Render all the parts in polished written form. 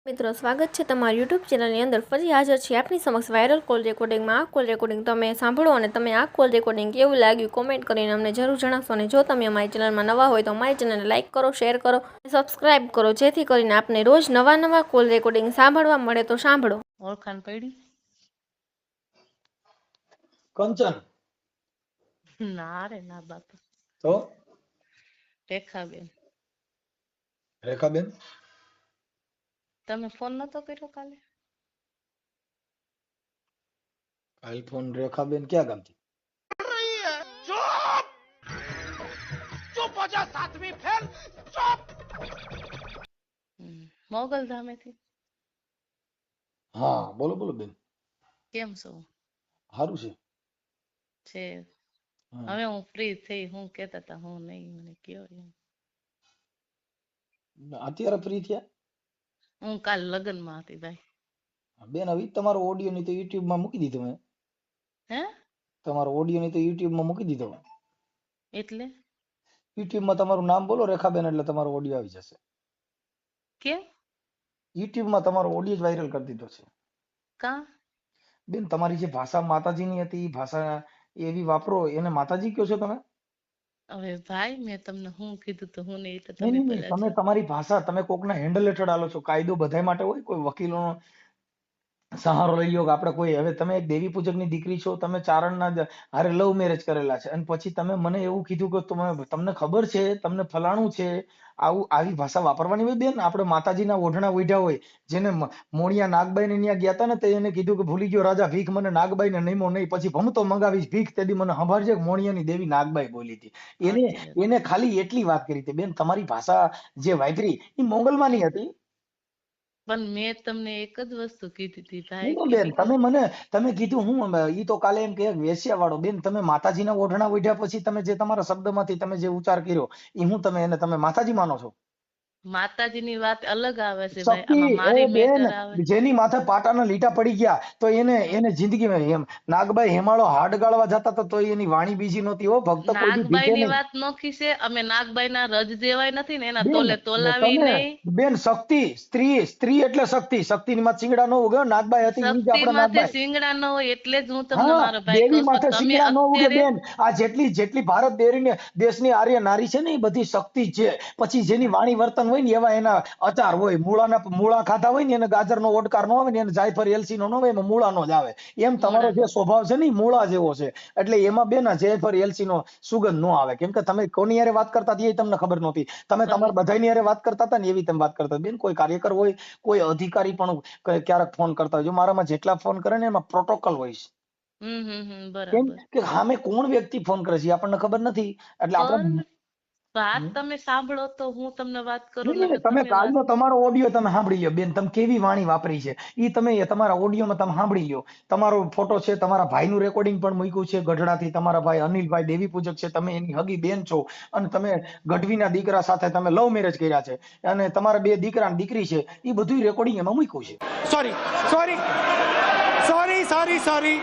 મિત્રો સ્વાગત છે તમારા યુટ્યુબ ચેનલની અંદર ફરી હાજર છે આપની સમક્ષ વાયરલ કોલ રેકોર્ડિંગમાં. આ કોલ રેકોર્ડિંગ તમે સાંભળો અને તમે આ કોલ રેકોર્ડિંગ કેવું લાગ્યું કોમેન્ટ કરીને અમને જરૂર જણાવશો. અને જો તમે અમારી ચેનલમાં નવા હોય તો અમારી ચેનલને લાઇક કરો, શેર કરો, સબસ્ક્રાઇબ કરો, જેથી કરીને આપને રોજ નવા કોલ રેકોર્ડિંગ સાંભળવા મળે. તો સાંભળો. ઓળખાણ પડી? કંચન ના રે ના બાપા. તો રેખાબેન. રેખાબેન તમે ફોન નતો કર્યો કાલે? કાલ ફોન રેખાબેન ક્યાં ગામથી? મોગલધામેથી. હા બોલો બોલો બેન. કેમ છો? સારું છે. છે હા. હવે હું ફ્રી થઈ. હું કેતા તા હું નહીં મને કયો એમ. અત્યારે ફ્રી થયા? હું કાલ લગ્નમાં હતી ભાઈ. બેન હવે તમારો ઓડિયો ની તો યુટ્યુબ માં મૂકી દીધો મેં. હે? તમારો ઓડિયો ની તો યુટ્યુબ માં મૂકી દીધો. એટલે યુટ્યુબ માં તમારું નામ બોલો રેખાબેન એટલે તમારો ઓડિયો આવી જશે. કેમ? યુટ્યુબ માં તમારો ઓડિયો જ વાયરલ કરી દીધો છે. કા? બેન તમારી જે ભાષા માતાજીની હતી એ ભાષા એવી વાપરો એને માતાજી કયો છો તમે? હવે ભાઈ મેં તમને હું કીધું તો હું નહીં એટલે નહીં તમે નહીં નહીં, પેલા તમે તમારી ભાષા તમે કોકના હેન્ડલ હેઠળ આલો છો. કાયદો બધાય માટે હોય, કોઈ વકીલોનો સહારો લઈ લો કે આપણે કોઈ હવે તમે એક દેવી પૂજકની દીકરી છો, તમે ચારણના હારે લવ મેરેજ કરેલા છે અને પછી તમે મને એવું કીધું કે તમને ખબર છે તમને ફલાણું છે. આવી ભાષા વાપરવાની હોય બેન. આપણે માતાજીના ઓઢણા ઓઢ્યા હોય. જેને મોણિયા નાગબાઈ ને ત્યાં ગયા હતા ને તે એને કીધું કે ભૂલી ગયો રાજા ભીખ મને નાગબાઈ ને નહીમો નહીં, પછી ભમતો મંગાવીશ ભીખ તેદી મને સંભાળજે મોણિયાની દેવી નાગબાઈ બોલી હતી. એને ખાલી એટલી વાત કરી હતી બેન. તમારી ભાષા જે વાપરી એ મોગલમાની હતી. પણ મેં તમને એક જ વસ્તુ કીધી હતી ભાઈ. હું બેન તમે કીધું હું ઈ તો કાલે એમ કે વેશ્યા વાળો. બેન તમે માતાજીના ઓઢણા ઓઢ્યા પછી તમે જે તમારા શબ્દમાંથી તમે જે ઉચ્ચાર કર્યો એ હું તમે માતાજી માનો છો? માતાજીની વાત અલગ આવે છે ભાઈ. શક્તિ આમાં મારી બેન મેટર આવે. જેની માથે પાટાના લીટા પડી ગયા તો એને જિંદગીમાં એમ નાગબાઈ હેમાળો હાડ ગાળવા જતા હતા તો એની વાણી બીજી નહોતી. હો ભક્ત કોઈ દી નાગબાઈ ભીખે ની નહીં. વાત નોખી છે. અમે નાગબાઈ ના રજ દેવાય નથી ને એના બેન તોલે તોલાવી નહીં. બેન શક્તિ સ્ત્રી એટલે શક્તિ ની માં ચીંગડા ન ઉગે. નાગબાઈ હતી ઈ જ શક્તિ આપણા માથે નાગબાઈ. સિંગડા ન હોય એટલે જ હું તમને હા મારો ભાઈ દેવી કહું માથે છું. તમે સિંગડા ન ઉગે અત્યારે બેન. આ જેટલી ભારત દેશની આર્ય નારી છે ને એ બધી શક્તિ જ છે. પછી જેની વાણી વર્તન હોય ને એવા એના અચાર હોય. મૂળા ખાધા હોય ને એને ગાજરનો ઓડકાર ન આવે ને એને જાયફળ એલચી નો હોય એમાં મૂળાનો જ આવે. એમ તમારો જે સ્વભાવ છે ને એ મૂળા જેવો છે. એટલે એમાં બેન જાયફળ એલચી નો સુગંધ ન આવે. કેમ કે તમે કોની હારે વાત કરતા હતા એ તમને ખબર નહોતી. તમે તમારા બધાની હારે વાત કરતા હતા ને એવી તમે વાત કરતા. બેન કોઈ કાર્યકર હોય, કોઈ અધિકારી પણ ક્યારેક ફોન કરતા હોય. જો મારામાં જેટલા ફોન કરે ને એમાં પ્રોટોકોલ હોય છે. કેમ બરાબર. કે સામે કોણ વ્યક્તિ ફોન કરે છે આપણને ખબર નથી. એટલે આપણે વાત તમે સાંભળો તો હું તમને વાત કરું. નહીં, તમે કાલનો તમારો ઓડિયો તમે સાંભળી લ્યો બેન. તમે કેવી વાણી વાપરી છે એ તમે તમારા ઓડિયોમાં તમે સાંભળી લ્યો. તમારો ફોટો છે, તમારા ભાઈનું રેકોર્ડિંગ પણ મૂક્યું છે ગઢડાથી. તમારા ભાઈ અનિલભાઈ દેવી પૂજક છે, તમે એની હગી બેન છો અને તમે ગઢવીના દીકરા સાથે તમે લવ મેરેજ કર્યા છે અને તમારા બે દીકરા દીકરી છે એ બધું રેકોર્ડિંગ એમાં મૂક્યું છે. સોરી.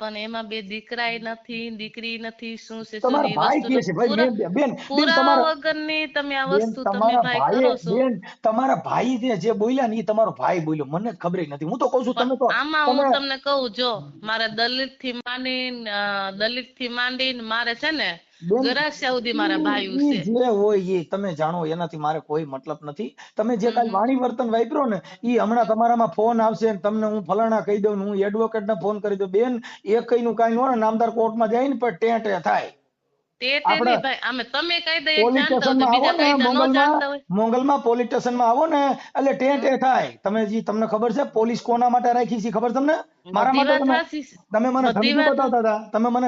પણ એમાં બે દીકરાય નથી દીકરી નથી. શું છે તમારા ભાઈ કે છે ભાઈ બેન પુરાવા વગરની તમે આ વસ્તુ તમે ભાઈ કરો છો. બેન તમારા ભાઈ જે બોલ્યા ને એ તમારો ભાઈ બોલ્યો. મને ખબર નથી. હું તો કઉ છું તમે તો આમાં હું તમને કહું, જો મારે દલિત થી માંડીને મારે છે ને ગરાસિયા સુધી મારા ભાઈઓ છે. જે હોય એ તમે જાણો એનાથી મારે કોઈ મતલબ નથી. તમે જે કાલ વાણી વર્તન વાપરો ને એ હમણાં તમારામાં ફોન આવશે ને તમને હું ફલાણા કહી દઉં, હું એડવોકેટ ને ફોન કરી દઉં. બેન એક કઈ નું કઈ નો નામદાર કોર્ટમાં જાય ને પણ ટેં થાય. મોંગલમાં પોલીસ સ્ટેશનમાં આવો ને એટલે ટેં થાય. તમને ખબર છે પોલીસ કોના માટે રાખી છે ખબર તમને? મારા માટે. તમે મને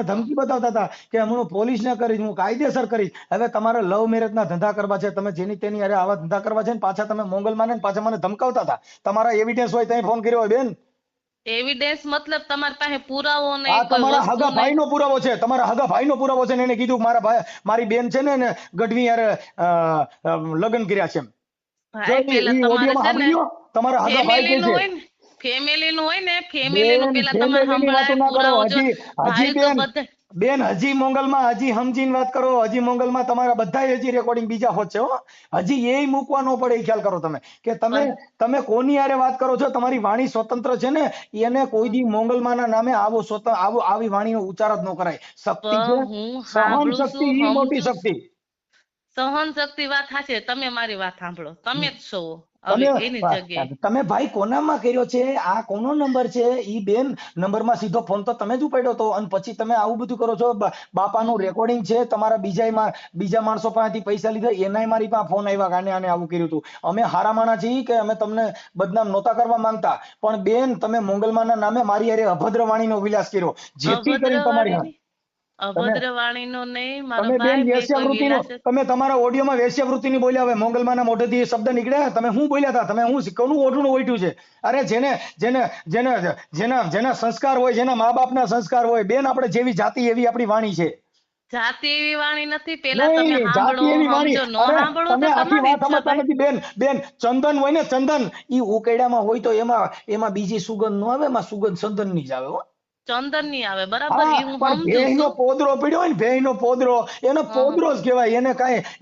ધમકી બતાવતા હતા કે હું પોલીસ ને કરીશ, હું કાયદેસર કરીશ. હવે તમારે લવ મેરેજ ના ધંધા કરવા છે. તમે જેની તેની હારે આવા ધંધા કરવા છે ને પાછા તમે મોંગલમાં ને પાછા મને ધમકાવતા હતા. તમારા એવિડન્સ હોય ત્યાં ફોન કર્યો હોય બેન. એવિડન્સ મતલબ તમારી પાસે પુરાવો નહીં? તમારા હગા ભાઈ નો પુરાવો છે. તમારા હગા ભાઈ નો પુરાવો છે ને એને કીધું મારા ભાઈ મારી બેન છે ને ગઢવી યારે લગ્ન કર્યા છે. તમારા હગા ભાઈ કે છે ફેમિલી નું હોય ને ફેમિલી નું પેલા તમારે સંભળાય પુરાવો. હજી બેન બેન હજી મોંગલમાં હજી સમજીને વાત કરો. હજી મોંગલમાં તમારા બધાય હજી રેકોર્ડિંગ બીજા હોત છે હો. હજી એ મૂકવા ન પડે એ ખ્યાલ કરો તમે કે તમે કોની હારે વાત કરો છો. તમારી વાણી સ્વતંત્ર છે ને, એને કોઈ દી મોંગલમાના નામે આવી વાણીનો ઉચ્ચાર જ ન કરાય. શક્તિ છે, હું સહન સાંભળું શક્તિ છું, ઈ મોટી સમજુ શક્તિ. સહન શક્તિ વાત સાચી. તમે મારી વાત સાંભળો, તમે જ છો તમે હવે એની જગ્યાએ. તમે ભાઈ કોનામાં કર્યો છે? આ કોનો નંબર છે? ઈ બેન નંબરમાં સીધો ફોન તો તમે જ ઉપાડ્યો તો, અને પછી તમે આવું બધું કરો છો. બાપાનું રેકોર્ડિંગ છે, તમારા બીજા માણસો પાસેથી પૈસા લીધા, એનાય મારી પાસે ફોન આવ્યા કે આને આવું કર્યું હતું. અમે હારા માણા છીએ કે અમે તમને બદનામ નહોતા કરવા માંગતા, પણ બેન તમે મોંગલમાના નામે મારી હારે અભદ્ર વાણીનો વિલાસ કર્યો. જેથી કરીને તમારી તમે અભદ્ર વાણીનો નહીં મારો તમે બેન ભાઈ, મેં કોઈ વેશ્યાવૃત્તિનો વિલાસ તમે તમારા ઓડિયોમાં વેશ્યાવૃત્તિની બોલ્યા. હવે મોંગલમાના મોઢેથી એ શબ્દ નીકળ્યા. તમે શું બોલ્યા હતા? તમે હું કોનું ઓઢું ઓઢ્યું છે? અરે જેને જેને જેને જેના જેના સંસ્કાર હોય, જેના મા બાપના સંસ્કાર હોય, બેન આપણે જેવી જાતિ એવી આપણી વાણી છે. જાતિ એવી વાણી નથી. પેલા તમે નહીં, સાંભળો, જાતિ એવી વાણી. સમજો. નો અરે સાંભળો તમે તો આખી તમારી વાત ઈચ્છા સમજતા ભાઈ. નથી. બેન ચંદન હોય ને, ચંદન ઈ ઉકેડામાં હોય તો એમાં બીજી સુગંધ ન આવે, એમાં સુગંધ ચંદન ની જ આવે હો. ચંદન ની આવે બરાબર, હા, એ હું પણ સમજુ ભેંનો છું. પોદરો પડ્યો હોય ને, ભેંનો પોદરો, એને હમ. પોદરો જ કહેવાય.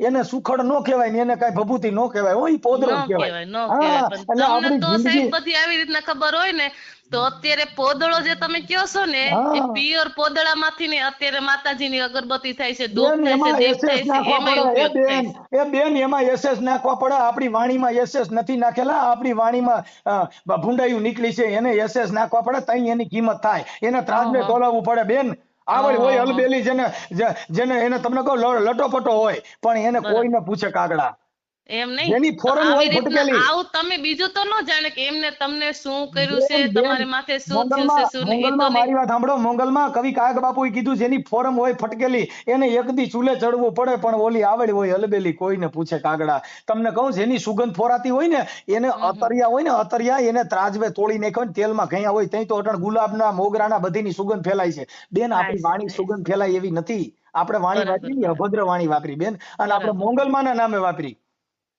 એને સુખડ નો કહેવાય ને એને કાંઈ ભભૂતિ નો કહેવાય હો. ઈ પોદરો જ ન કહેવાય. કહેવાય, ન હા, કહેવાય. પણ એટલે તમને આપણી તો જિંદગી. સાહેબ બધી આવી રીતના ખબર હોય ને, તો અત્યારે પોદળો જે તમે કયો છો ને, એ હા પિયર પોદળામાંથી ને અત્યારે માતાજીની અગરબત્તી થાય છે, ધૂપ બેન, થાય છે, એમાં દીપ એસએસ થાય છે, નાખવા એમાંય પડે. ઉપયોગ થાય છે. એમાં એસએસ નાખવા પડે. આપણી વાણીમાં એસએસ નથી નાખેલા. આપણી વાણીમાં ભૂંડાયું નીકળી છે, એને એસએસ નાખવા પડે. તઈ એની કિંમત થાય. એને હં ત્રાજવે હં તોલાવવું પડે બેન. આવડ હં હોય હં હં. અલબેલી, જેને એને તમને કહો લટોપટો હોય, પણ એને બરાબર. કોઈને પૂછે કાગડા. એમ નહીં જેની તો ફોરન આવી હોય રીતના ફટકેલી. આવું તમે બીજું તો ન જાણે કે એમને તમને શું કર્યું છે, બેન તમારે માથે શું થયું છે, શું નહીં, એ તો મોંગલમાં નહીં. મારી વાત સાંભળો. મોંગલમાં કવિ કાયક બાપુએ કીધું, જેની ફોરમ હોય ફટકેલી, એને એક દી ચૂલે ચડવું પડે, પણ ઓલી આવડ હોય અલબેલી, કોઈને પૂછે કાગડા. તમને કહું, જેની સુગંધ ફોરાતી હોય ને, એને હમ હમ. અતરિયા હોય ને, અતરિયા એને ત્રાજવે તોડી નાખ્યો ને તેલમાં ઘયા હોય, ત્યાં તો અટણ ગુલાબના મોગરાના બધીની સુગંધ ફેલાય છે. બેન થાય આપણી છે, વાણી થાય છે. સુગંધ ફેલાય એવી નથી. આપણે વાણી બરાબર વાપરી, બરાબર અભદ્ર વાણી વાપરી બેન, અને આપણે બરાબર. મોંગલમાના નામે વાપરી.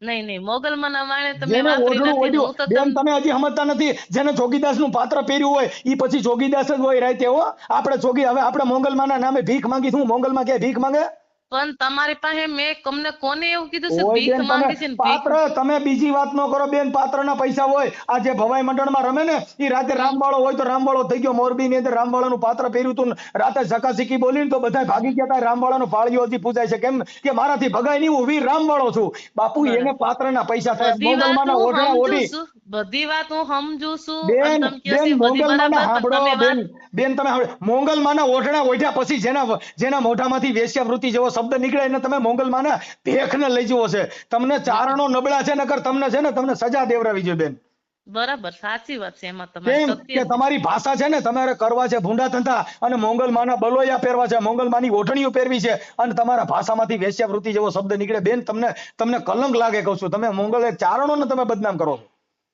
નહીં નહીં, મોગલમાંના વાણે તમે જેને વાપરી ઓઢણું નથી ને ઓઢ્યું, હું તો બેન તમે હજી સમજતા નથી. જેને જોગીદાસ નું પાત્ર પહેર્યું હોય, ઈ પછી જોગીદાસ જ હોય રાતે હો. હવે આપણે મોંગલમાના નામે ભીખ માંગી. શું મોંગલમાં ક્યાંય ભીખ માંગે? પણ તમારી પાસે મેં કોને એવું કીધું છે ઓય ભીખ બેન, માંગી છે ને ભીખ? તમે બીજી વાત ન કરો બેન. પાત્રના પૈસા હોય. આ જે ભવાઈ મંડળમાં રમે ને, ઈ રાતે હમ રામવાળો હોય તો રામવાળો થઈ ગયો. મોરબી ની અંદર રામવાળાનું પાત્ર પહેર્યું હતું, રાતે ઝકાઝીકી બોલીને તો બધા ભાગી ગયા હતા. રામવાળાનું ફાળિયો હજી પૂજાય છે. કેમ કે મારાથી ભગાય નહીં, હું વીર રામવાળો છું. બાપુ એને બરાબર. પાત્રના પૈસા થાય. બધી વાત મોંગલમાના હું ઓઢણા સમજુ ઓઢી. છું, બધી વાત હું સમજુ છું, અને બેન તમે કહો છો બેન એ બધી મોંગલમાના બરાબર, પણ હાંભળો તમે વાત. બેન તમે મોંગલમાના ઓઢણા ઓઢ્યા પછી જેના મોઢામાંથી વેશ્યાવૃત્તિ જેવો શબ્દ નીકળે એને તમે મોંગલમાના ભેખને લઈ જવો છે. તમને ચારણો નબળા છે, નકર તમને સજા દેવરાવી જોઈએ બેન. બરાબર, સાચી વાત છે, એમાં તમારી કેમ સત્ય કે છે. તમારી ભાષા છે ને, તમારે કરવા છે ભૂંડા ધંધા, અને મોંગલમાના બલોયા પહેરવા છે, મોંગલમાની ઓઢણીઓ પહેરવી છે, અને તમારા ભાષામાંથી વેશ્યાવૃત્તિ જેવો શબ્દ નીકળે બેન, તમને કલંક લાગે. કહું છું, તમે મોંગલ ચારણોને તમે બદનામ કરો છો.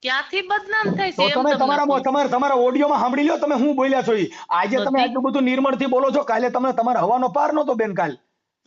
ક્યાંથી બદનામ થાય છે તો એમ તમે તમને કહું છું. તમારા ઓડિયોમાં સાંભળી લો, તમે શું બોલ્યા છો. આજે તમે બધી આટલું બધું નિર્મળથી બોલો છો, કાલે તમને તમારા હવાનો પાર નહોતો બેન.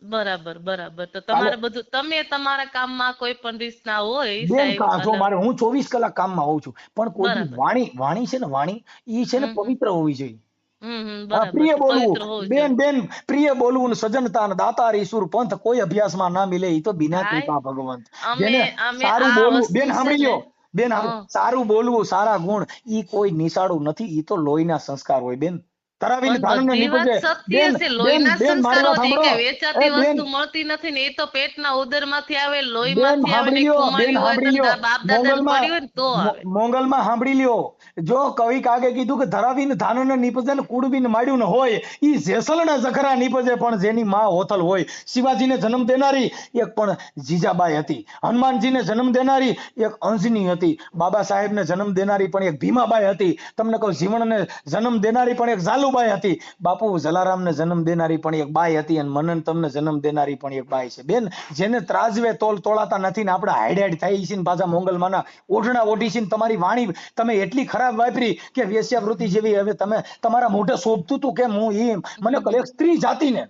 બરાબર બરાબર. તો કાલે તમારે બધું, તમે તમારા કામમાં કોઈ પણ રીતના હોય બેન સાહેબ, જો અને હું 24 કલાક કામમાં હોઉં છું, પણ કોઈ દી બરાબર. વાણી છે ને, વાણી ઈ છે ને હમ હમ પવિત્ર હોવી જોઈએ. હા, બરાબર પ્રિય છે, બોલવું પવિત્ર હોવું જોઈએ. બેન, પ્રિય બોલવું ને સજનતા ને દાતાર ઈસુર પંથ કોઈ અભ્યાસમાં ના મિલે. ઈ તો બિના ભાઈ કૃપા ભગવંત. અમે જેને અમે સારું આ બોલવું, વસ્તુ બેન છે સાંભળી ને. લ્યો, બેન હં સારું બોલવું, સારા ગુણ, ઈ કોઈ નિશાળું નથી. ઈ તો લોહીના સંસ્કાર હોય બેન. તરાવીને પણ ધાનને બધી વાત નીપજે. સત્ય બેન છે. બેન લોહીના બેન મારી સંસ્કારો વાત છે, એ સાંભળો. કઈ વેચાતી બેન વસ્તુ મળતી નથી ને, એ તો પેટના ઉદરમાંથી આવે, બેન લોહીમાંથી આવે સાંભળી ને, લ્યો, બેન ખુમારી હોય તો સાંભળી લ્યો. બાપ દાદાને પડી હોય ને તો આવે. મોંગલમાં સાંભળી લ્યો. જો કવિ કાગે કીધું કે ધરાવીને ધાનને નીપજે ને કુડબીને માડ્યું ને હોય, ઈ જેસલને જખરા નીપજે, પણ જેની માં હોથલ હોય. શિવાજીને જન્મ દેનારી એક પણ જીજાબાઈ હતી. હનુમાનજીને જન્મ દેનારી એક અંજની હતી. બાબા સાહેબને જન્મ દેનારી પણ એક ભીમાબાઈ હતી. તમને કહું, જીવણને જન્મ દેનારી પણ એક ઝાલુબાઈ હતી. બાપુ જલારામને જન્મ દેનારી પણ એક બાઈ હતી, અને મનન તમને જન્મ દેનારી પણ એક બાઈ છે. બેન, જેને ત્રાજવે તોલાતા નથી ને આપણે હાઈડ થઈ છે ને પાછા મોંગલમાના ઓઢણા ઓઢી છે ને તમારી વાણી તમે એટલી ખરાબ વાપરી કે વેશ્યાવૃત્તિ જેવી. હવે તમે તમારા મોઢે શોભતું હતું કેમ? હું મને એક સ્ત્રી જાતિને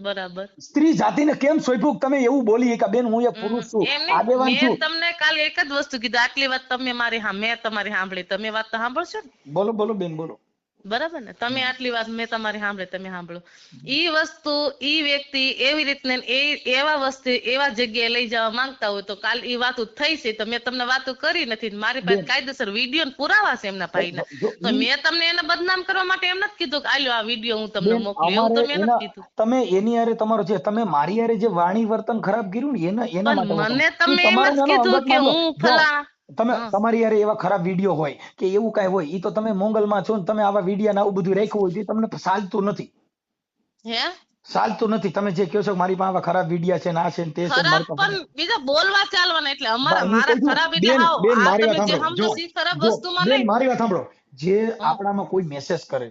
બરાબર. સ્ત્રી જાતિને કેમ શોભ્યું તમે એવું બોલી કે બેન હું એક પુરુષ છું, એમ નહીં, આગેવાન મેં છું. તમને કાલે એક જ વસ્તુ કીધું, આટલી વાત તમે મારી મેં તમારી સાંભળી, તમે વાત તો સાંભળશો ને. બોલો બોલો બેન બોલો. બરાબર ને? તમે આટલી વાત મેં તમારી સાંભળે, તમે સાંભળો. ઈ વસ્તુ ઈ વ્યક્તિ એવી રીતને એવા વસ્તુ એવા જગ્યાએ લઈ જવા માંગતા હોય તો કાલ ઈ વાતો થઈ છે તો મેં તમને વાતો કરી નથી. મારી પાસે બેન, કાયદેસર વિડીયો પુરાવા છે એમના ભાઈના. જો તો મેં તમને એને બદનામ કરવા માટે એમ નથી કીધું કે આલ્યો આ વિડીયો હું તમને બેન મોકલું, એવું અમારે તમે નથી એના કીધું. તમે એની હારે તમારો જે તમે મારી હારે જે વાણી વર્તન ખરાબ કર્યું ને એના માટે પણ હું મને કહું. તમે ઈ એમ તમારો જ નાનો કીધું અંગત કે મામલો. હું જો ફલા તમે હં. તમારી હારે એવા ખરાબ વિડીયો હોય કે એવું કાંઈ હોય ઈ તો તમે મોંગલમાં છો ને તમે આવા વિડીયો ને આવું બધું રાખ્યું હોય તો ઈ તમને ચાલતું નથી. હે ચાલતું નથી. તમે જે કહો છો કે મારી પાસે આવા ખરાબ વિડીયા છે ને આ છે ને તે છે ને ખરાબ મારી પાસે પણ બીજા બોલવા ચાલવાના એટલે અમારા હું મારા કહું છું, ખરાબ એટલે બેન હાવ બેન આ મારી વાત તમે જે સાંભળો. સમજો છો ઈ ખરાબ જો વસ્તુમાં બેન નહીં. મારી વાત સાંભળો. જે હં, આપણામાં કોઈ મેસેજ કરે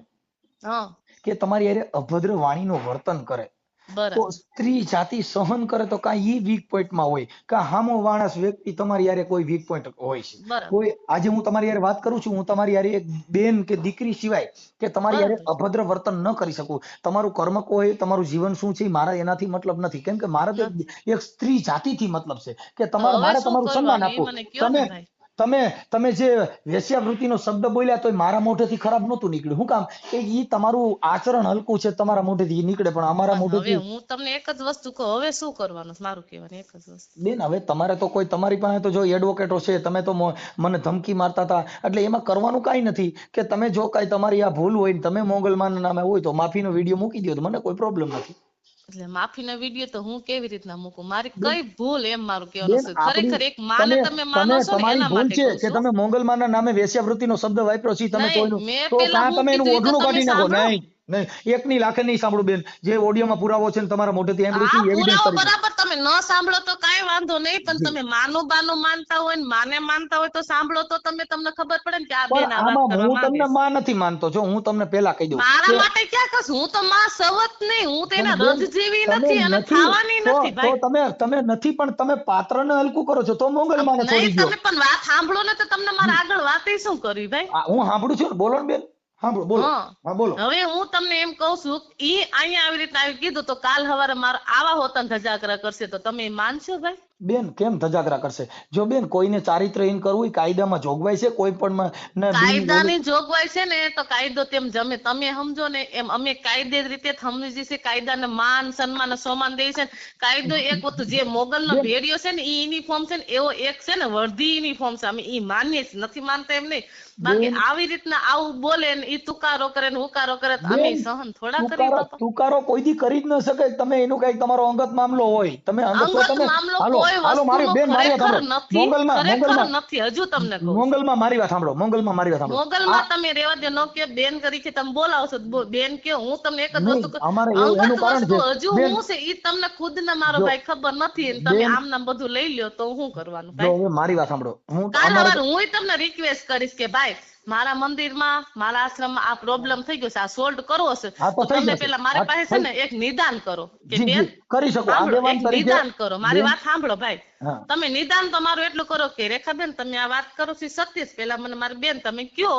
હં, કે તમારી હારે અભદ્ર વાણીનું વર્તન કરે તો બરાબર સ્ત્રી જાતિ સહન કરે તો કાં ઈ વીક પોઈન્ટમાં હોય કાં હામો માણસ વ્યક્તિ તમારી હારે કોઈ વીક પોઈન્ટ હોય છે. બરાબર કોઈ આજે હું તમારી હારે વાત કરું છું, હું તમારી હારે એક બેન કે દીકરી સિવાય કે તમારી હારે બરાબર અભદ્ર વર્તન ન કરી શકું. તમારું કર્મ કોઈ તમારું જીવન શું છે ઈ મારા એનાથી મતલબ નથી. કેમ કે મારે તો નથી. એક સ્ત્રી જાતિથી મતલબ છે કે તો તમારે હવે મારે શું તમારું સન્માન કરવાનું ઈ આપવું. મને કયો તમે ને ભાઈ. તમે તમે જે વેશ્યાવૃત્તિનો શબ્દ બોલ્યા તો મારા મોઢેથી ખરાબ નહોતું નીકળ્યું. શું કામ કે ઈ તમારું આચરણ હલકું છે, તમારા મોઢેથી ઈ નીકળે પણ અમારા પણ હવે મોઢેથી હું તમને એક જ વસ્તુ કહું, હવે શું કરવાનું છે? મારું કહેવાનું એક જ વસ્તુ. બેન હવે તમારે તો કોઈ તમારી પાસે તો જો એડવોકેટો છે, તમે તો મને ધમકી મારતા હતા એટલે એમાં કરવાનું કાંઈ નથી કે તમે જો કાંઈ તમારી આ ભૂલ હોય ને તમે મોગલમાના નામે હોય તો માફીનો વિડીયો મૂકી દો તો મને કોઈ પ્રોબ્લેમ નથી. એટલે માફીના વિડીયો તો હું કેવી રીતના મૂકું? મારી બેન કઈ ભૂલ એમ મારું કહેવાનું બેન છે. આપણી ખરેખર એક માને તમે તમે માનો છો ને તમારી એના ભૂલ માટે છે કહું કે છું. તમે મોગલમાના નામે વેશ્યાવૃત્તિનો શબ્દ વાપર્યો છે તમે નહીં, કોઈનું મેં તો પેલા કાં હું તમે એનું કીધું ઈ તો ઓઢણું તમે કાઢી નાખો. સાંભળો. નહીં નહીં એકની લાખે નહીં સાંભળું બેન. જે ઓડિયોમાં પુરાવો છે ને તમારા મોઢેથી સાંભળ્યું હા છે એવિડન્સ પુરાવો તરીકે. બરાબર તમે ન સાંભળો તો કાંઈ વાંધો નહીં, પણ જી. તમે માનું બાનું માનતા હોય ને માને માનતા હોય તો સાંભળો તો તમને ખબર પડે ને કે આ પણ બેન આ વાત આમાં કરવા હું માંગે તમને છે. માં નથી માનતો. જો હું તમને પેલા કહી દઉં મારા કે માટે ક્યાં કશું, હું તો માં સવત નહીં, હું તો એના પણ બેન રજ જેવી તમે નથી અને નથી ખાવાની તો નથી તો ભાઈ. તમે નથી પણ તમે પાત્રને હલકું કરો છો તો મોગલમાને છોડી નહીં દ્યો. તમે પણ વાત સાંભળો ને તો તમને મારા આગળ વાતે શું કરવી ભાઈ. હું સાંભળું છું ને બોલો ને બેન. સાંભળો બોલો. હં. હા બોલો. હવે હું તમને એમ કહું છું ઈ અહીંયા આવી રીતના આવી કીધું તો કાલ સવારે મારા આવા હોતન ધજાગરા કરશે તો તમે માનશો ભાઈ? બેન કેમ ધજાગરા કરશે? જો બેન કોઈને ચારિત્રહીન કરવું એ કાયદામાં જોગવાઈ છે. કોઈ પણ કાયદાની જોગવાઈ છે ને તો કાયદો તેમ જમે તમે સમજો ને એમ અમે કાયદે રીતે સમજી છે. કાયદાને માન સન્માન અને સન્માન દે છે. કાયદો એક વસ્તુ જે મોગલનો બેન ભેડિયો છે ને ઈ યુનિફોર્મ છે ને એવો એક છે ને વર્ધી યુનિફોર્મ છે. અમે ઈ માનીએ છીએ, નથી માનતા એમ નહીં. બાકી બેન આવી રીતના આવું બોલે ને ઈ તુકારો કરે ને હુકારો કરે તો અમે બેન સહન થોડા કરી બાપા. તુકારો કોઈ દી કરી જ ન શકે. તમે એનું કઈક તમારો અંગત મામલો હોય તમે અંગત તો અંગત તમે મામલો હાલો કોઈ હાલો મારી વસ્તુનો બેન મારી વાત ખરેખર સાંભળો. નથી, ખરેખર મોગલમાં નથી. હજુ તમને કહું છું. મોગલમાં મારી વાત સાંભળો. મોગલમાં મારી વાત સાંભળો. મોગલમાં તમે રેવા દો, નો કે બેન કરી છે તમે બોલાવો છો બેન કયો. હું તમને એક જ નહીં વસ્તુ કહું, અમારે અંગત એનું કારણ વસ્તુ છે હજુ બેન. હું છે ઈ તમને ખુદ ને મારો જો ભાઈ ખબર નથી ને તમે બેન આમ નામ બધું લઈ લ્યો તો શું કરવાનું જો ભાઈ? હવે મારી વાત સાંભળો. હું કાલ અમારે સવારે હું તમને રિક્વેસ્ટ કરીશ કે ભાઈ મારા મંદિરમાં મારા આશ્રમમાં આ પ્રોબ્લેમ થઈ ગયો છે, આ સોલ્વ કરવો છે હા તો તો થઈ તમે જશે. પેલા મારી હા પાસે છે ને એક નિદાન કરો કે જી બેન જી કરી શકો સાંભળો, આગેવાન એક તરીકે. નિદાન કરો. મારી બેન વાત સાંભળો ભાઈ. હા તમે નિદાન તમારું એટલું કરો કે રેખાબેન તમે આ વાત કરો છો ઈ સત્ય છે. પેલા મને મારી બેન તમે કયો.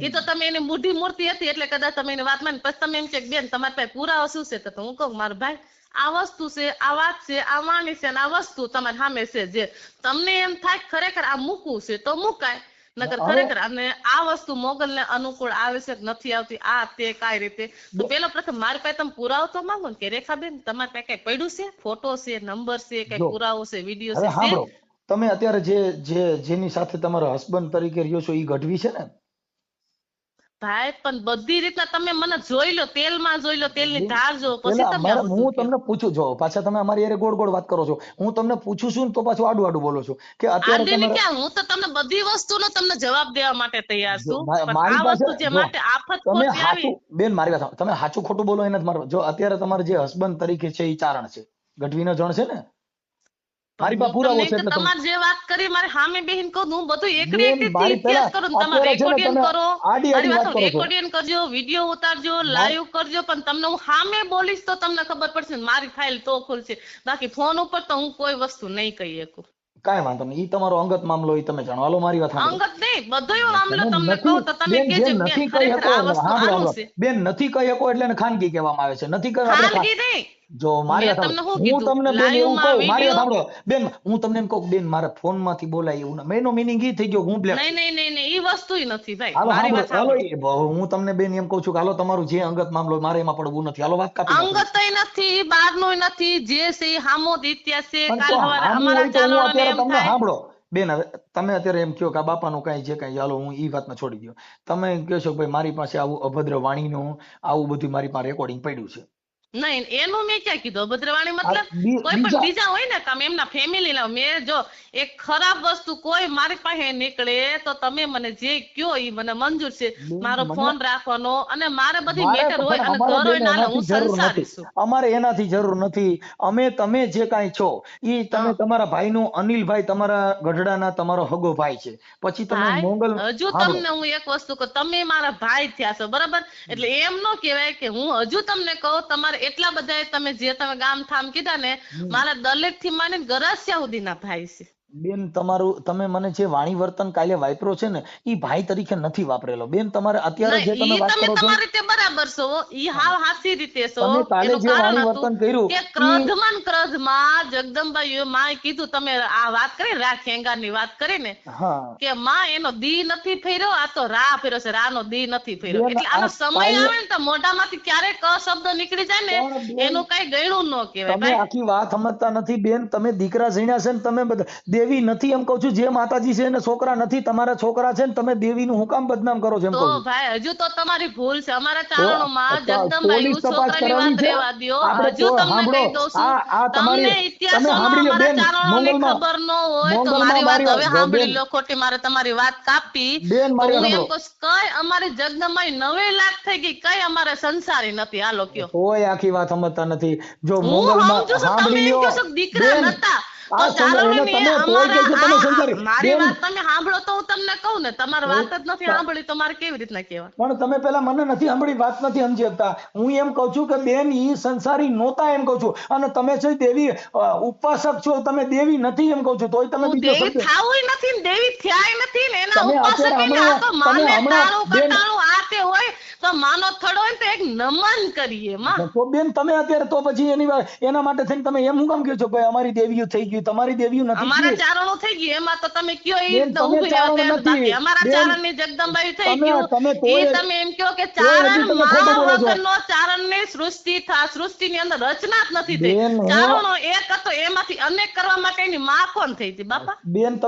એ તો તમે એની બુઢી મૂર્તિ હતી એટલે કદાચ તમે એની વાત માની. પછી તમે એમ કે બેન તમારી પાસે પુરાવો શું છે? તો હું કહું મારું ભાઈ આ વસ્તુ છે, આ વાત છે, આ વાણી છે, આ વસ્તુ તમારી સામે છે. જે તમને એમ થાય ખરેખર આ મૂકવું છે તો મુકાય, નકર હવે ખરેખર અને આ વસ્તુ મોગલને અનુકૂળ આવે છે કે નથી આવતી આ તે કાંઈ રીતે. તો પેલો પ્રથમ મારી પાસે તમે પુરાવો તો માંગો ને કે રેખાબેન તમારી પાસે કઈ પડ્યું છે, ફોટો છે, નંબર છે, કઈ જો પુરાવો છે, વિડીયો હવે છે? સાંભળો. તમે અત્યારે જેની સાથે તમારા હસબન્ડ તરીકે રહ્યો છો એ ગઢવી છે ને? ભાઈ પણ બધી રીતના તમે મને જોઈ લો, તેલમાં જોઈ લો, તેલની બેન ધાર જો પછી પેલા તમે આ બધું હું કહો. તમને પૂછું જો પાછા તમે અમારી હારે ગોળ ગોળ વાત કરો છો. હું તમને પૂછું છું ને તો પાછું આડું આડું બોલો છો કે અત્યારે આંધેલી તમારે ક્યાં, હું તો તમને બધી વસ્તુનો તમને જવાબ દેવા માટે તૈયાર જો છું. પણ મારી આ પાસે વસ્તુ જે જો માટે આફત તમે ખોટી આવી. હાચું બેન મારી વાત સાંભળો. તમે હાચું ખોટું બોલો એને જ મારો. જો અત્યારે તમારે જે હસબન્ડ તરીકે છે એ ચારણ છે, ગઢવીનો જણ છે ને? મારી પાસે હું પુરાવો તમને છે તો એટલે તમે તમારે જે વાત કરી મારે સામે બેહીન કહું હું બધું એકડી બેન એકડી મારી ઇતિહાસ પેલા કરું. તમે અત્યારે છે ને રેકોર્ડિંગ તમે કરો, આડી મારી આડી વાત વાત કરો છો. રેકોર્ડિંગ કરજો, વિડીયો ઉતારજો, લાઈવ કરજો, પણ તમને હું સામે બોલીશ તો તમને ખબર પડશે ને મારી ફાઇલ તો ખુલશે. બાકી ફોન ઉપર તો હું કોઈ વસ્તુ નહીં કહી શકું. કાંઈ વાંધો નહીં. ઈ તમારો અંગત મામલો ઈ તમે જાણો. હાલો મારી વાત સાંભળો. અંગત નહીં, બધો એવો મામલો તમે તમને નથી કહું તો તમે બેન કહેજો જેમ કે બેન નથી કહી ખરેખર શકો આ વસ્તુ સાંભળો આનું સાંભળો. છે. બેન નથી કહી શકો એટલે એને ખાનગી કહેવામાં આવે છે. નથી કહી આપણે ખાનગી નહીં, જો મારી મેં વાત તમને સાંભળો. શું હું કીધું તમને બેન એવું લાઈવમાં કહું, મારી વાત વિડીયો સાંભળો બેન, હું તમને એમ કહું બેન મારા ફોન માંથી બોલાય એવું ના, એનો મિનિંગ ઈ થઈ ગયો હું બ્લેક. નહીં ઈ વસ્તુ નથી ભાઈ, હાલો મારી સાંભળો, વાત હાલો સાંભળો. હું તમને બેન એમ કહું છું કે હાલો તમારું જે અંગત મામલો હોય, મારે એમાં પડવું નથી, હાલો વાત કાપી નાખો. અંગતય નથી, બહારનું નથી, જે છે ઈ હામો જ ઇતિહાસ છે. પણ કાલ તો સવારે આમ અમારા હોય તો હું ચારણોને અત્યારે એમ તમને થાય સાંભળો બેન, હવે તમે અત્યારે એમ કહો કે આ બાપાનું કઈ જે કઈ, હાલો હું ઈ વાતને છોડી દો. તમે કહો છો કે ભાઈ મારી પાસે આવું અભદ્ર વાણીનું આવું બધું મારી પાસે રેકોર્ડિંગ પડ્યું છે. નહીં, એનું મેં ક્યાં કીધું અભદ્રવાણી? આ મતલબ કોઈ પણ બીજા બીજા હોય ને કામ એમના ફેમિલી ના, મેં જો એક ખરાબ વસ્તુ કોઈ મારી પાસે નીકળે તો તમે મને જે કયો ઈ મને મંજૂર છે. બેન, મારો મને ફોન રાખવાનો અને મારે બધી મારે મેટર તો હોય પણ અને અમારે ઘર હોય બેન નાના, એનાથી હું જરૂર સંસારી નથી, છું. અમારે એનાથી જરૂર નથી. અમે તમે જે કાંઈ છો ઈ તમે હા તમારા ભાઈનું, અનિલભાઈ તમારા ગઢડાના તમારો હગો ભાઈ છે, પછી તમે ભાઈ, મોગલ હજુ સાંભળો. તમને હું એક વસ્તુ કહું, તમે મારા ભાઈ થયા છો બરાબર, એટલે એમ ન કહેવાય કે હું હજુ તમને કહું તમારે એટલા બધા તમે જે તમે ગામ ઠામ કીધા ને, મારા દલેક થી માંડીને ગરાસિયા સુધીના ભાઈ છે. બેન તમારું, તમે મને જે વાણી વર્તન કાલે વાપરો છે ને ઈ ભાઈ તરીકે નથી વાપરેલો બેન. તમારે અત્યારે જે નહીં, તમે ઈ વાત તમે કરો છો, તમારી રીતે બરાબર છો, ઈ હાવ હાસી રીતે છો. તમે કાલે એનું જે કારણ વાણી હતું વર્તન કર્યું કે ઈ ક્રોધમાં જગદંબાઈએ માએ કીધું, તમે આ વાત કરી રાખ ખેંગારની વાત કરી ને, હા કે માં એનો દી નથી ફેર્યો, આ તો રા ફેર્યો છે, રા નો દી નથી ફેર્યો. બેન, એટલે આનો આ સમય કાલે આવે ને તો મોઢામાંથી ક્યારેક શબ્દ નીકળી જાય ને, પણ બેન એનું કઈ ગયણું ન કહેવાય તમે ભાઈ. આખી વાત સમજતા નથી બેન. તમે દીકરા ઝીણ્યા છે ને તમે દેવી નથી એમ કહું છું. જે માતાજી છે એને છોકરા નથી, તમારા છોકરા છે ને તમે દેવીનું હું કામ બદનામ કરો છો એમ તો કહું છું. ભાઈ હજુ તો તમારી ભૂલ છે. અમારા તો ચારણોમાં પોલીસ જગદંબાયું તપાસ છોકરાની કરાવી વાત છે રહેવા દ્યો, આપણે. હજુ તમને સાંભળો, કહી દઉં છું, આ તમારી, તમને તમે ઇતિહાસોનો સાંભળી લો અમારા બેન, ચારણોની મોગલમાં ખબર ન હોય તો મોગલમાં મારી વાત હવે બેન, સાંભળી લો. ખોટી મારે તમારી વાત કાપી બેન તો મારી હું વાત એમ સાંભળો. કહું છું, કઈ અમારી જગદંબાઈ 9 લાખ થઈ ગઈ, કઈ અમારે સંસારી નથી. હાલો કયો. કોઈ આખી વાત સમજતા નથી. જો હું મોગલમાં સમજુ છું, તમે સાંભળી એમ લ્યો કહો છો કે દીકરા બેન, નતા તો આ ચારણોને એને તમે તોય કહો છો તમે સંસારી મારી બેન. વાત તમે સાંભળો તો હું તમને કહું ને, તમારી વાત જ નથી સાંભળી તો મારે કેવી રીતના કહેવાય? પણ તમે પેલા મને નથી સાંભળી, વાત નથી સમજી શકતા. હું એમ કહું છું કે બેન ઈ સંસારી નહોતા એમ કહું છું, અને તમે છે દેવી ઉપાસક છો, તમે દેવી નથી એમ કહું છું, તોય તમે હું બીજો દેવી શબ્દ થાવુંય નથી ને દેવી થયાય નથી ને, એના તમે ઉપાસક અત્યારે એને આ તો માને હમણાં ટાળું બેન, કટાળું આ તે હોય તો માનો થડો હોય ને તો એક નમન કરીએ માં. તો બેન તમે અત્યારે તો પછી એના માટે થઈને તમે એમ હું કામ કહો છો કે અમારી દેવીઓ થઈ ગઈ, તમારી દેવીઓ નથી અમારા થઈ. ચારણો થઈ ગયું એમાં તો તમે કયો એ બેન, રીતના તમે ઊભી ચારણ રહેવા તૈયાર નથી. બાકી અમારા બેન, ચારણ ની જગદંબાઈ થઈ તમે ગયું તોય એ તમે એમ કહો કે તોય હજી ચારણ તમે માં ખોટું બોલો છો. વગરનો ચારણ ની સૃષ્ટિ ની અંદર રચના જ નથી થઈ. બેન, ચારણો એક હતો, એમાંથી અનેક કરવા માટેની માં કોણ થઈ હતી બાપા? બેન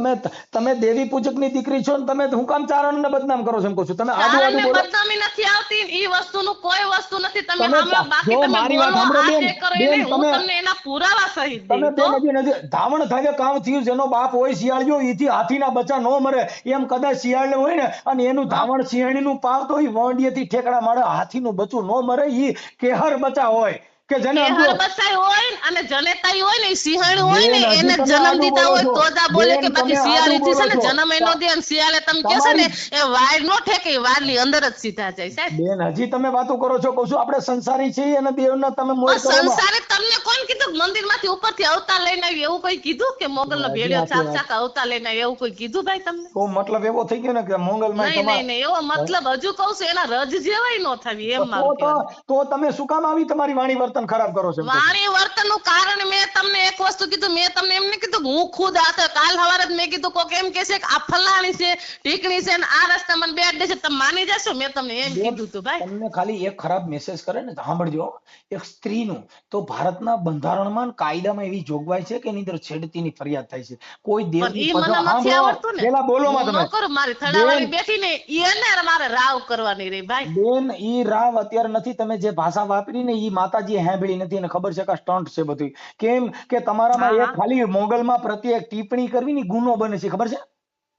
તમે દેવી પૂજક ની દીકરી છો ને તમે હું કામ ચારણ ને બદનામ કરો છો એમ કહું છું. તમે આડું ચારણ આડું ને બોલો. બદનામી નથી આવતી, ઈ વસ્તુનું કોઈ વસ્તુ નથી. તમે તમે સાંભળો, બાકી જો તમે મારી વાત બોલો સાંભળો આ બેન, તે કરો બેન, એને હું તમે તમને એના પુરાવા સહિત તમે દઈશ. તો બેન હજી નથી ધાવણ થાય કામ થયું, જેનો બાપ હોય શિયાળિયો ઈથી હાથીના બચ્ચા નો મરે એમ કદાચ શિયાળ હોય ને અને એનું ધાવણ સિંહણીનું પાવ તો ઈ વોંડિયેથી ઠેકડા મારે, હાથીનું બચ્ચું નો મરે, ઈ કેહર બચ્ચા હોય કે જેને એ સમજો. હરબસાઈ હોય ને અને જનેતાઈ હોય ને, ઈ સિંહણ હોય ને, બેન, હજી એને તમે જન્મ આડું દીધા બોલો હોય છો. તો જ આ બોલે કે બેન, બાકી તમે શિયાળી આડું છે ને બોલો છો. જન્મ એનો દે અને શિયાળે તમે કહેશો ને તમારી એ વાડ નો ઠેકે, એ વાડની અંદર જ સીધા જાય સાહેબ. બેન હજી તમે વાતો કરો છો, કહું છું આપણે સંસારી છીએ અને દેવના તમે મોય પણ કરો માં. સંસારે તમને કોણ કીધું મંદિર માંથી ઉપરથી અવતાર લઈને આવી એવું કોઈ કીધું કે મોગલ નો હજી ભેડિયો આખી ચાક ચાક અવતાર લઈને આવી એવું કોઈ કીધું ભાઈ તમને? તો મતલબ એવો થઈ ગયો ને કે મોંગલમાં નહીં નહીં નહીં, એવો મતલબ હજુ કહું છું એના રજ જેવાય નો થવી એમ મારું કહેવાનું. તો તમે શું કામ આવી તમારી વાણી વર્તન ખરાબ કરો છો એમ કહું છું. વાણી વર્તન નું કારણ મેં તમને એક વસ્તુ કીધું, મેં તમને એમ નહીં કીધું કે હું ખુદ આ કાલ સવારે જ મેં કીધું કોક એમ કે છે કે આ ફલાણી છે ટીકણી છે ને આ રસ્તા મને બેડ દે છે, તમે માની જશો? મેં તમને એમ કીધું તું ભાઈ. તમને ખાલી એક ખરાબ મેસેજ કરે ને સાંભળજો, એક સ્ત્રીનું તો ભારતના બંધારણમાં ને કાયદામાં એવી જોગવાઈ છે કે એની અંદર છેડતીની ફરિયાદ થાય છે. કોઈ પણ દેવની ઈ મને નથી આવડતું ને, પેલા બોલોમાં હું તમે ન કરું, મારી થડાવાળી બેઠી ને એને મારે રાવ કરવાની રહી ભાઈ. બેન ઈ રાવ અત્યારે નથી, તમે જે ભાષા વાપરી ને ઈ માતાજી સાંભળી નથી અને ખબર છે કે સ્ટન્ટ છે બધું. કેમ કે તમારામાં એક ખાલી મોગલમાં પ્રત્યે એક ટિપ્પણી કરવી ની ગુનો બને છે, ખબર છે?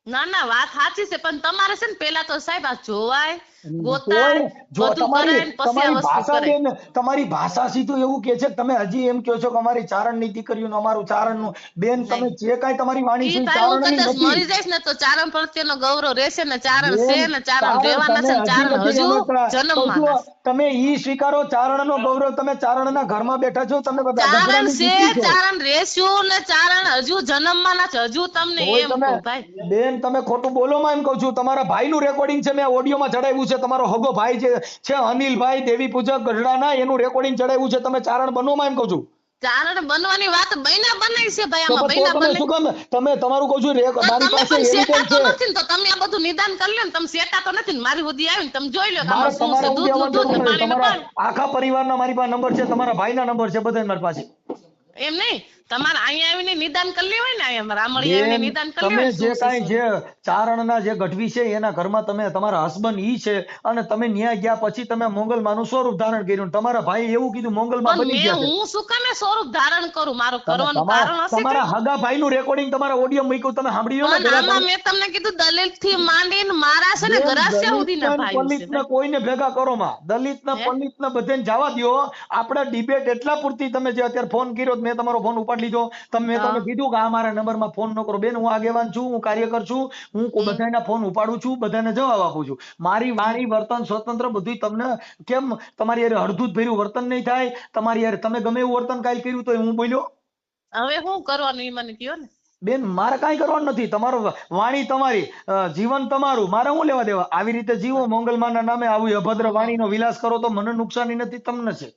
ના ના વાત સાચી છે, પણ તમારે છે ને પેલા તો સાહેબ આ જોવાય ગોતાય જો બધું કરાય ને પછી આ તમારી વસ્તુ ભાષા કરાય. બેન, તમારી ભાષા સીધું એવું કે છે કે તમે હજી એમ કહો છો કે અમારી ચારણની દીકરીઓનું અમારું ચારણનું. બેન તમે જે કાંઈ તમારી વાણી ઈ છે ભાઈ હું ચારણની કદાચ નથી. મરી જઈશ ને તો ચારણ પ્રત્યેનો ગૌરવ રહેશે ને, ચારણ બેન, છે ને ચારણ રહેવાના છે ને, તમે ચારણ હજી હજુ નથી સમજતા. જન્મવાના છે. તમે ઈ સ્વીકારો ચારણનો ગૌરવ, તમે ચારણના ઘરમાં બેઠા છો, તમે બધા ચારણ ગધેડાની છે, દીકરી છો. ચારણ રેસ્યું ને ચારણ હજુ જન્મવાના છે, હજુ તમને તોય એમ તમે કહું ભાઈ. બેન તમે ખોટું બોલો માં એમ કહું છું. તમારા ભાઈનું રેકોર્ડિંગ છે, મેં ઓડિયોમાં ચડાવ્યું છે. છે, તમારો હગો ભાઈ છે અનિલભાઈ દેવી પૂજક ગઢડાના, એનું રેકોર્ડિંગ ચડાવ્યું છે, તમે ચારણ બનોમાં એમ કહું છું. ચારણ બનવાની વાત બૈના બનાવી છે ભાઈ, તો આમાં પછી બૈના તમે બને શું કામ તમે તમારું કહું છું તો મારી તમે પાસે પણ શેટા એવિડન્સ તો છે. નથી ને, તો તમે આ બધું નિદાન કરી લો ને, તમે શેટા તો નથી ને, મારી સુધી આવીને તમે જોઈ લો કે મારે આમાં શું તમારા છે, સુધી દૂધનું આવવાની દૂધ ને જરૂર નથી. પાણીનું તમારા પાણી. આખા પરિવારના મારી પાસે નંબર છે, તમારા ભાઈના નંબર છે, બધા મારી પાસે. એમ નહીં, તમારે અહીંયા આવીને નિદાન કરી લેવાય ને, અહીંયા રામળી આવીને બેન, નિદાન કરી તમે લેવાય જે શું છે, કાંઈ શું જે નહીં. ચારણના જે ગઢવી છે એના ઘરમાં તમે તમારા હસબન્ડ ઈ છે, અને તમે ન્યા ગયા પછી તમે મોંગલમાનું સ્વરૂપ ધારણ કર્યું, તમારા ભાઈ એવું કીધું મોંગલમાં પણ બની મેં ગયા છે. હું શું કામે સ્વરૂપ ધારણ કરું, મારું તમે કરવાનું કારણ હશે તમારા કંઈ? હગા ભાઈનું રેકોર્ડિંગ તમારા ઓડિયો મૂક્યું, તમે સાંભળી લો ને પણ પેલા. આમાં મેં તમને કીધું દલિત થી માંડીને મારા છે ને બેન, ગરાસિયા સુધીના દલિતના ભાઈઓ છે પલિતના કોઈને ભેગા કરો માં, દલિતના હે? પલિતના બધાને જવા દ્યો. આપણે ડિબેટ એટલા પૂરતી, તમે જે અત્યારે ફોન કર્યો મેં તમારો ફોન ઉપાડી લીધો, મેં હા. તમને કીધું કે આ મારા નંબરમાં ફોન ન કરો. બેન, હું આગેવાન છું, હું કાર્યકર છું, હું બધાના ફોન ઉપાડું છું, બધાને જવાબ આપું છું. મારી વાણી વર્તન સ્વતંત્ર બધું. તમને કેમ તમારી યાર અડધું જ ભર્યું વર્તન નહીં થાય? તમારી યાર તમે ગમે એવું વર્તન કાલ કર્યું તો હું બોલ્યો? હવે શું કરવાનું એ મને કયો ને. બેન, મારે કાંઈ કરવાનું નથી. તમારું વાણી તમારી, જીવન તમારું, મારે શું લેવા દેવા? આવી રીતે જીવો, મોંગલમાના નામે આવી અભદ્ર વાણીનો વિલાસ કરો તો મને નુકસાની નથી, તમને છે.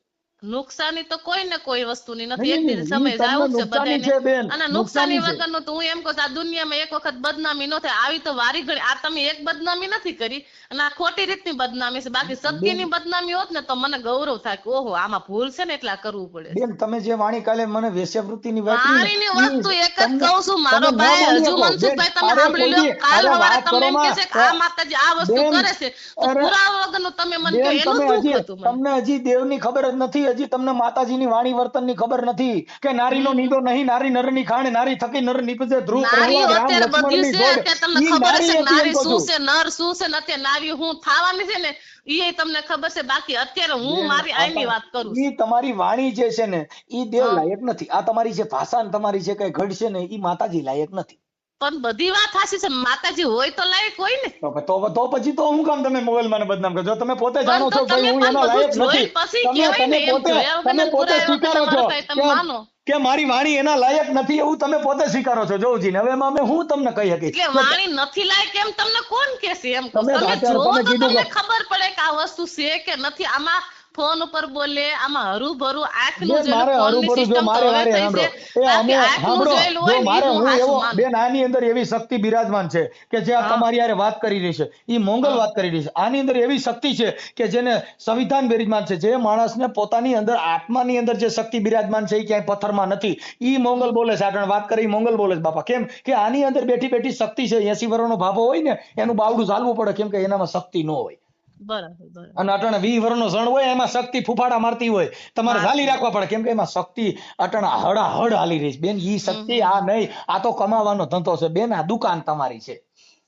નુકસાની તો કોઈ ને કોઈ વસ્તુની નથી, નહીં, એક નહીં, દિવસ ઈ સમય તમને આવું છે નુકસાની બધાને. છે બેન, અને નુકસાની નુકસાની છે. વગરનું તો હું એમ કહું છું, આ દુનિયામાં એક વખત બદનામી ન થાય, આવી તો વારી ઘડી. આ તમે એક બદનામી નથી કરી, અને આ ખોટી રીતની બદનામી છે. બાકી સત્યની બદનામી હોત ને તો મને ગૌરવ થાય કે ઓહો આમાં ભૂલ છે ને એટલે આ કરવું પડે છે. બેન, તમે જે વાણી કાલે મને વેશ્યાવૃત્તિની વાત કરી ને, વાણીની ઈ વસ્તુ એક જ તમને- કહું છું, મારો તમે ન ભાઈ બોલી હજુ શકો. મનસુખભાઈ બેન, તમે અરે સાંભળી લો, કોઈ કાલ અરે સવારે વાત તમે એમ કરો કહેશે કે આ માં. માતાજી આ વસ્તુ બેન, કરે છે, તો અરે પુરાવા વગરનું તમે મને કહો, બેન, એનું તમે દુઃખ હજી હતું મને. તમને હજી દેવની ખબર જ નથી, હજી તમને માતાજીની વાણી વર્તનની ખબર નથી કે નારીનો નીંદો નહીં, નારી નરની ખાણ, નારી થકી નર નીપજે, ધ્રુવ નારીઓ પ્રહલાદ રામ અત્યારે બધું લક્ષ્મણની છે, ગોળ. અત્યારે તમને ઈ ખબર હશે નારી કે હતી એમ નારી કહું શું છું. છે, નર શું છે, ને અત્યારે નારી હું થવાની છે ને એ તમને ખબર છે. બાકી અત્યારે હું મારી આઈની વાત કરું છું. ઈ તમારી વાણી જે છે ને ઈ દેવ લાયક નથી. આ તમારી જે ભાષા ને તમારી જે કઈ ઘડ છે ને ઈ માતાજી લાયક નથી. પણ બધી વાત સાચી છે, માતાજી હોય તો લાયક હોય ને. તો પછી તો હું કામ તમે મોબાઈલમાં બદનામ કરો? જો તમે પોતે પણ જાણો તો છો કે તમે હું પણ એના લાયક બધું નથી, જોઈને પછી તમે કહેવાય ને, તમે એમ પોતે જોયા વગર તમે ને પોતે પુરાવા વગર સ્વીકારો છો તમારું કાંઈ તમે માનો. કે મારી વાણી એના લાયક નથી, એવું તમે પોતે સ્વીકારો છો. જોઉજી ને હવે એમાં અમે હું તમને કહી શકી. એટલે વાણી નથી લાયક એમ તમને કોણ કહેશે? એમ કહું. તમે તમે અત્યારે જોવો તમે તો કીધું તમને કે- ખબર પડે કે આ વસ્તુ છે કે નથી. આમાં ફોન ઉપર બોલે, આમાં હરુભરું આંખનું બેન, મારે જોયેલું, ફોનની હરુભરું જો સિસ્ટમ તો મારે હવે વારે થઈ સાંભળો. છે. એ અમે બાકી આંખનું સાંભળો, જોયેલું જો હોય ને મારે ઈ હું હું હાચું એવો માનું. બેન આની અંદર એવી શક્તિ બિરાજમાન છે કે જે આ હા. તમારી હારે વાત કરી રહી છે, ઈ મોંગલ વાત કરી રહી છે. આની અંદર એવી શક્તિ છે કે જેને સંવિધાન બિરાજમાન છે, જે માણસને પોતાની અંદર આત્માની અંદર જે શક્તિ બિરાજમાન છે એ ક્યાંય પથ્થરમાં નથી. ઈ મોંગલ બોલે છે. આગળ વાત કરી મોંગલ બોલે છે બાપા. કેમ કે આની અંદર બેઠી બેઠી શક્તિ છે. 80 વર્ષનો ભાભો હોય ને એનું બાવડું ચાલવું પડે, કેમ કે એનામાં શક્તિ ન હોય. બરાબર બરાબર. અને અટાણે 20 વર્ષનો સણ હોય એમાં શક્તિ ફૂફાડા મારતી હોય, તમારે ચાલી રાખવા પડે, કેમ કે એમાં શક્તિ અટાણે હડાહડ હાલી રહી છે. બેન, ઈ શક્તિ આ નહીં, આ તો કમાવાનો ધંધો છે બેન. આ દુકાન તમારી છે.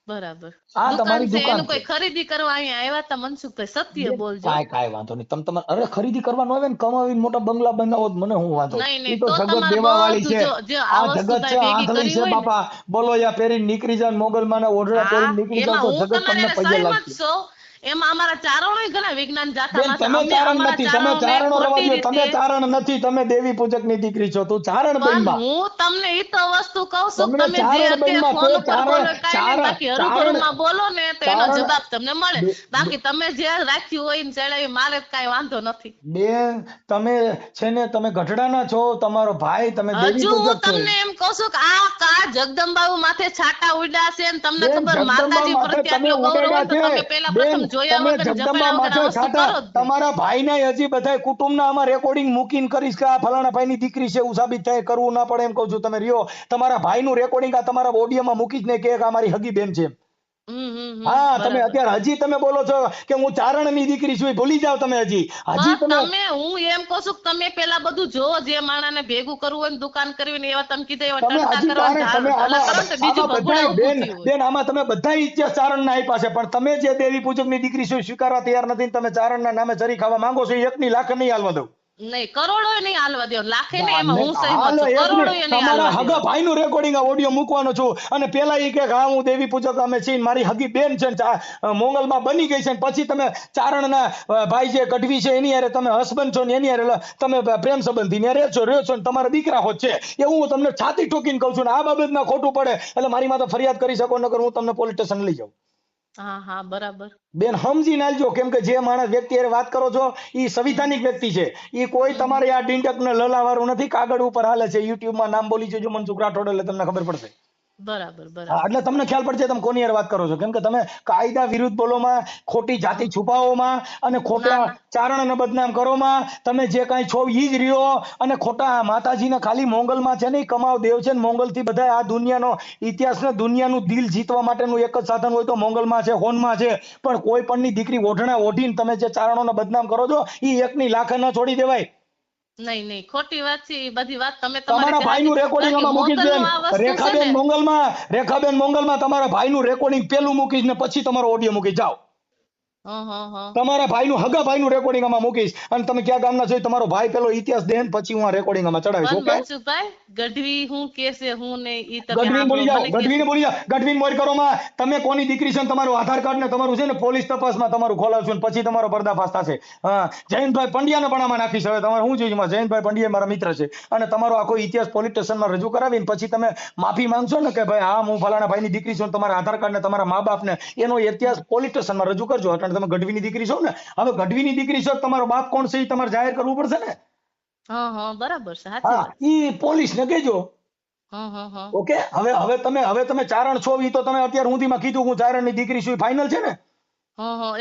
બરાબર. આ દુકાન તમારી છે, દુકાન એનું કોઈ છે. ખરીદી કરવા અહીંયા આવ્યા હતા મનસુખભાઈ, સત્ય બોલજો. કાંઈ વાંધો નહીં. તમે અરે ખરીદી કરવાનું આવે ને, કમાવીને મોટા બંગલા બનાવો તો મને હું વાંધો? નહીં, નહીં, ઈ તો તો જગત તમારે દેવા વાળી બધું છે. જો આ આ વસ્તુ જગત છે, કાંઈ ભેગી આંધળી કરી છે હોય ને. બાપા. બોલો યા પહેરીને નીકળી જાવ, મોગલમાના ઓઢડા હા, પહેરીને નીકળી જાવ એમાં તો હું જગત તમને તમારે પગે સહમત લાગશે. છું. એમાં અમારા ચારણોય ઘણા વિજ્ઞાન બેન, જાથામાં છે. તમે અમે ચારણ અમારા નથી, તમે ચારણોને ચારણો રવા ખોટી દ્યો. તમે રીતે- ચારણ નથી, તમે દેવી પૂજકની દીકરી છો. તું ચારણ પણ બનમાં. હું તમને ઈ તો વસ્તુ કહું છું, તમને તમે જે ચારણ અત્યારે બનમાં ફોન તે ઉપર ચારણ- બોલો કાંઈ નહીં, ચારણ- બાકી ચારણ- હરુભરુમાં બોલો ને તો એનો ચારણ- જવાબ તમને મળે. બાકી તમે જે રાખ્યું હોય ને ચડાવી, મારે કાંઈ વાંધો નથી. બેન, તમે છે ને તમે ગઢડાના છો, તમારો ભાઈ, તમે દેવી હજુ હું પૂજક છો. તમને એમ કહું છું કે આ જગદંબાઓ માથે છાટા ઉડ્યા છે ને તમને બેન, ખબર જગદંબા માતાજી માથે પ્રત્યે તમે આટલો ગૌરવ હોય ઉડાડ્યા તો તમે છે. પેલા બેન, પ્રથમ જોયા તમે વગર જગદંબા જપાયા વગર માથે આ વસ્તુ છાટા, કરો જ નહીં. તમારા ભાઈને હજી બધાય કુટુંબના આમાં રેકોર્ડિંગ મૂકીને કરીશ કે આ ફલાણા ભાઈની દીકરી છે એવું સાબિત થાય, કરવું ના પડે એમ કહું છું. તમે રહ્યો તમારા ભાઈનું રેકોર્ડિંગ આ તમારા ઓડિયોમાં મૂકી જ ને કે આ મારી હગી બેન છે. હા, તમે બરાબર. અત્યારે હજી તમે બોલો છો કે હું ચારણની દીકરી છું, એ ભૂલી જાવ તમે. હજી પણ તમે હું એમ કહું છું કે તમે પેલા બધું જો, જે માણસને ભેગું કરવું હોય ને દુકાન કરવી હોય ને એવા તમે કીધા એવા તમે ટંટા હજી કરવા તારણ તમે અલા કરો ને તો બીજું આમાં ભગવાન બધાય ઊભું બેન થયું હોય. બેન આમાં તમે બધા ઇતિહાસ ચારણના આપ્યા છે, પણ તમે જે દેવી પૂજકની દીકરી છો એ સ્વીકારવા તૈયાર નથી ને તમે ચારણના નામે જરી ખાવા માંગો છો. એ એકની લાખ નહીં હાલવા દઉં. નહીં, કરોડો નહીં હાલવા દો, લાખે નહીં, એમાં હું સહમત હાલો, છું. એક કરોડો મિનિટ. નહીં તમારા હાલવા હગા દો. ભાઈનું રેકોર્ડિંગ આ ઓડિયો મૂકવાનો છું, અને પેલા ઈ કે હા હું દેવી પૂજક અમે છીએ, મારી હગી બેન છે ને મોંગલમાં બની ગઈ છે, ને પછી તમે ચારણના ભાઈ જે ગઢવી છે એની હારે તમે હસબન્ડ છો ને એની હારે તમે પ્રેમ સંબંધી ને રહ્યો છો ને તમારા દીકરા હોત છે, એવું હું તમને છાતી ઠોકીને કહું છું. ને આ બાબતમાં ખોટું પડે એટલે મારી માથે ફરિયાદ કરી શકો, નકર હું તમને પોલીસ સ્ટેશન લઈ જાઉં. હા હા બરાબર. બેન સમજીને આલજો, કેમ કે જે માણસ વ્યક્તિ હારે વાત કરો છો એ સંવિધાનિક વ્યક્તિ છે. એ કોઈ તમારે આ ડીંડક ને લલાવાળું નથી, કાગળ ઉપર હાલે છે. યુટ્યુબ માં નામ બોલી જોજો મનસુખ રાઠોડ એટલે તમને ખબર પડશે. બરાબર હા, બરાબર. એટલે તમને ખ્યાલ પડશે તમે કોની હારે વાત કરો છો, કેમ કે તમે કાયદા વિરુદ્ધ બોલોમાં, ખોટી જાતિ છુપાવોમાં અને ના ખોટા ના. ચારણને બદનામ કરોમાં તમે જે કાંઈ છો ઈ જ રહ્યો. અને ખોટા માતાજીને ખાલી મોંગલમાં છે ને ઈ કમાવ દેવ છે ને મોંગલથી બધા આ દુનિયાનો ઇતિહાસ ને દુનિયાનું દિલ જીતવા માટેનું એક જ સાધન હોય તો મોંગલમાં છે, હોનમાં છે. પણ કોઈ પણની દીકરી ઓઢણા ઓઢીને તમે જે ચારણોને બદનામ કરો છો ઈ એકની લાખે ન છોડી દેવાય. નહીં નહીં ખોટી વાત છે એ બધી વાત તમે તમારા તમારી ભાઈનું રેકોર્ડિંગ આમાં મૂકીશ બેન. રેખાબેન મોંગલમાં તમારા ભાઈનું રેકોર્ડિંગ પેલું મૂકીશ ને પછી તમારો ઓડિયો મૂકી જાઓ. હા. તમારા ભાઈનું હગા ભાઈનું રેકોર્ડિંગ આમાં મૂકીશ અને તમે ક્યાં ગામના છો તમારો ભાઈ પેલો ઇતિહાસ દે ને પછી હું આ રેકોર્ડિંગ આમાં ચડાવીશ. પણ ઓકે, મનસુખભાઈ ગઢવી હું કે છે હું ને ઈ તમે ગઢવીને બોલી સાંભળો જાઓ, મને કે ગઢવીને બોલી જાઓ, ગઢવીને મોર કરોમાં તમે કોની દીકરી છે ને તમારું આધાર કાર્ડ ને તમારું છે ને પોલીસ તપાસમાં તમારું ખોલાવશું ને પછી તમારો પર્દાફાશ થશે. હા, જયંતભાઈ પંડ્યાને પણ આમાં નાખીશ. હવે તમારે શું જોઈએ એમાં? જયંતભાઈ પંડ્યા મારા મિત્ર છે અને તમારો આખો ઇતિહાસ પોલીસ સ્ટેશનમાં રજૂ કરાવીને પછી તમે માફી માંગશો ને કે ભાઈ હા હું ફલાણા ભાઈની દીકરી છું, તમારા આધાર કાર્ડ ને તમારા મા બાપ ને એનો ઇતિહાસ પોલીસ સ્ટેશનમાં રજૂ કરજો. એટલે તમે ગઢવીની દીકરી છો ને, હવે ગઢવીની દીકરી છો તમારો બાપ કોણ છે એ તમારે જાહેર કરવું પડશે ને. હા બરાબર છે સાચી હા, વાત. ઈ પોલીસ ને કહેજો. હા. ઓકે, હવે તમે ચારણ છો ઈ તો તમે અત્યાર સુધીમાં કીધું હું ચારણની દીકરી છું ફાઇનલ છે ને.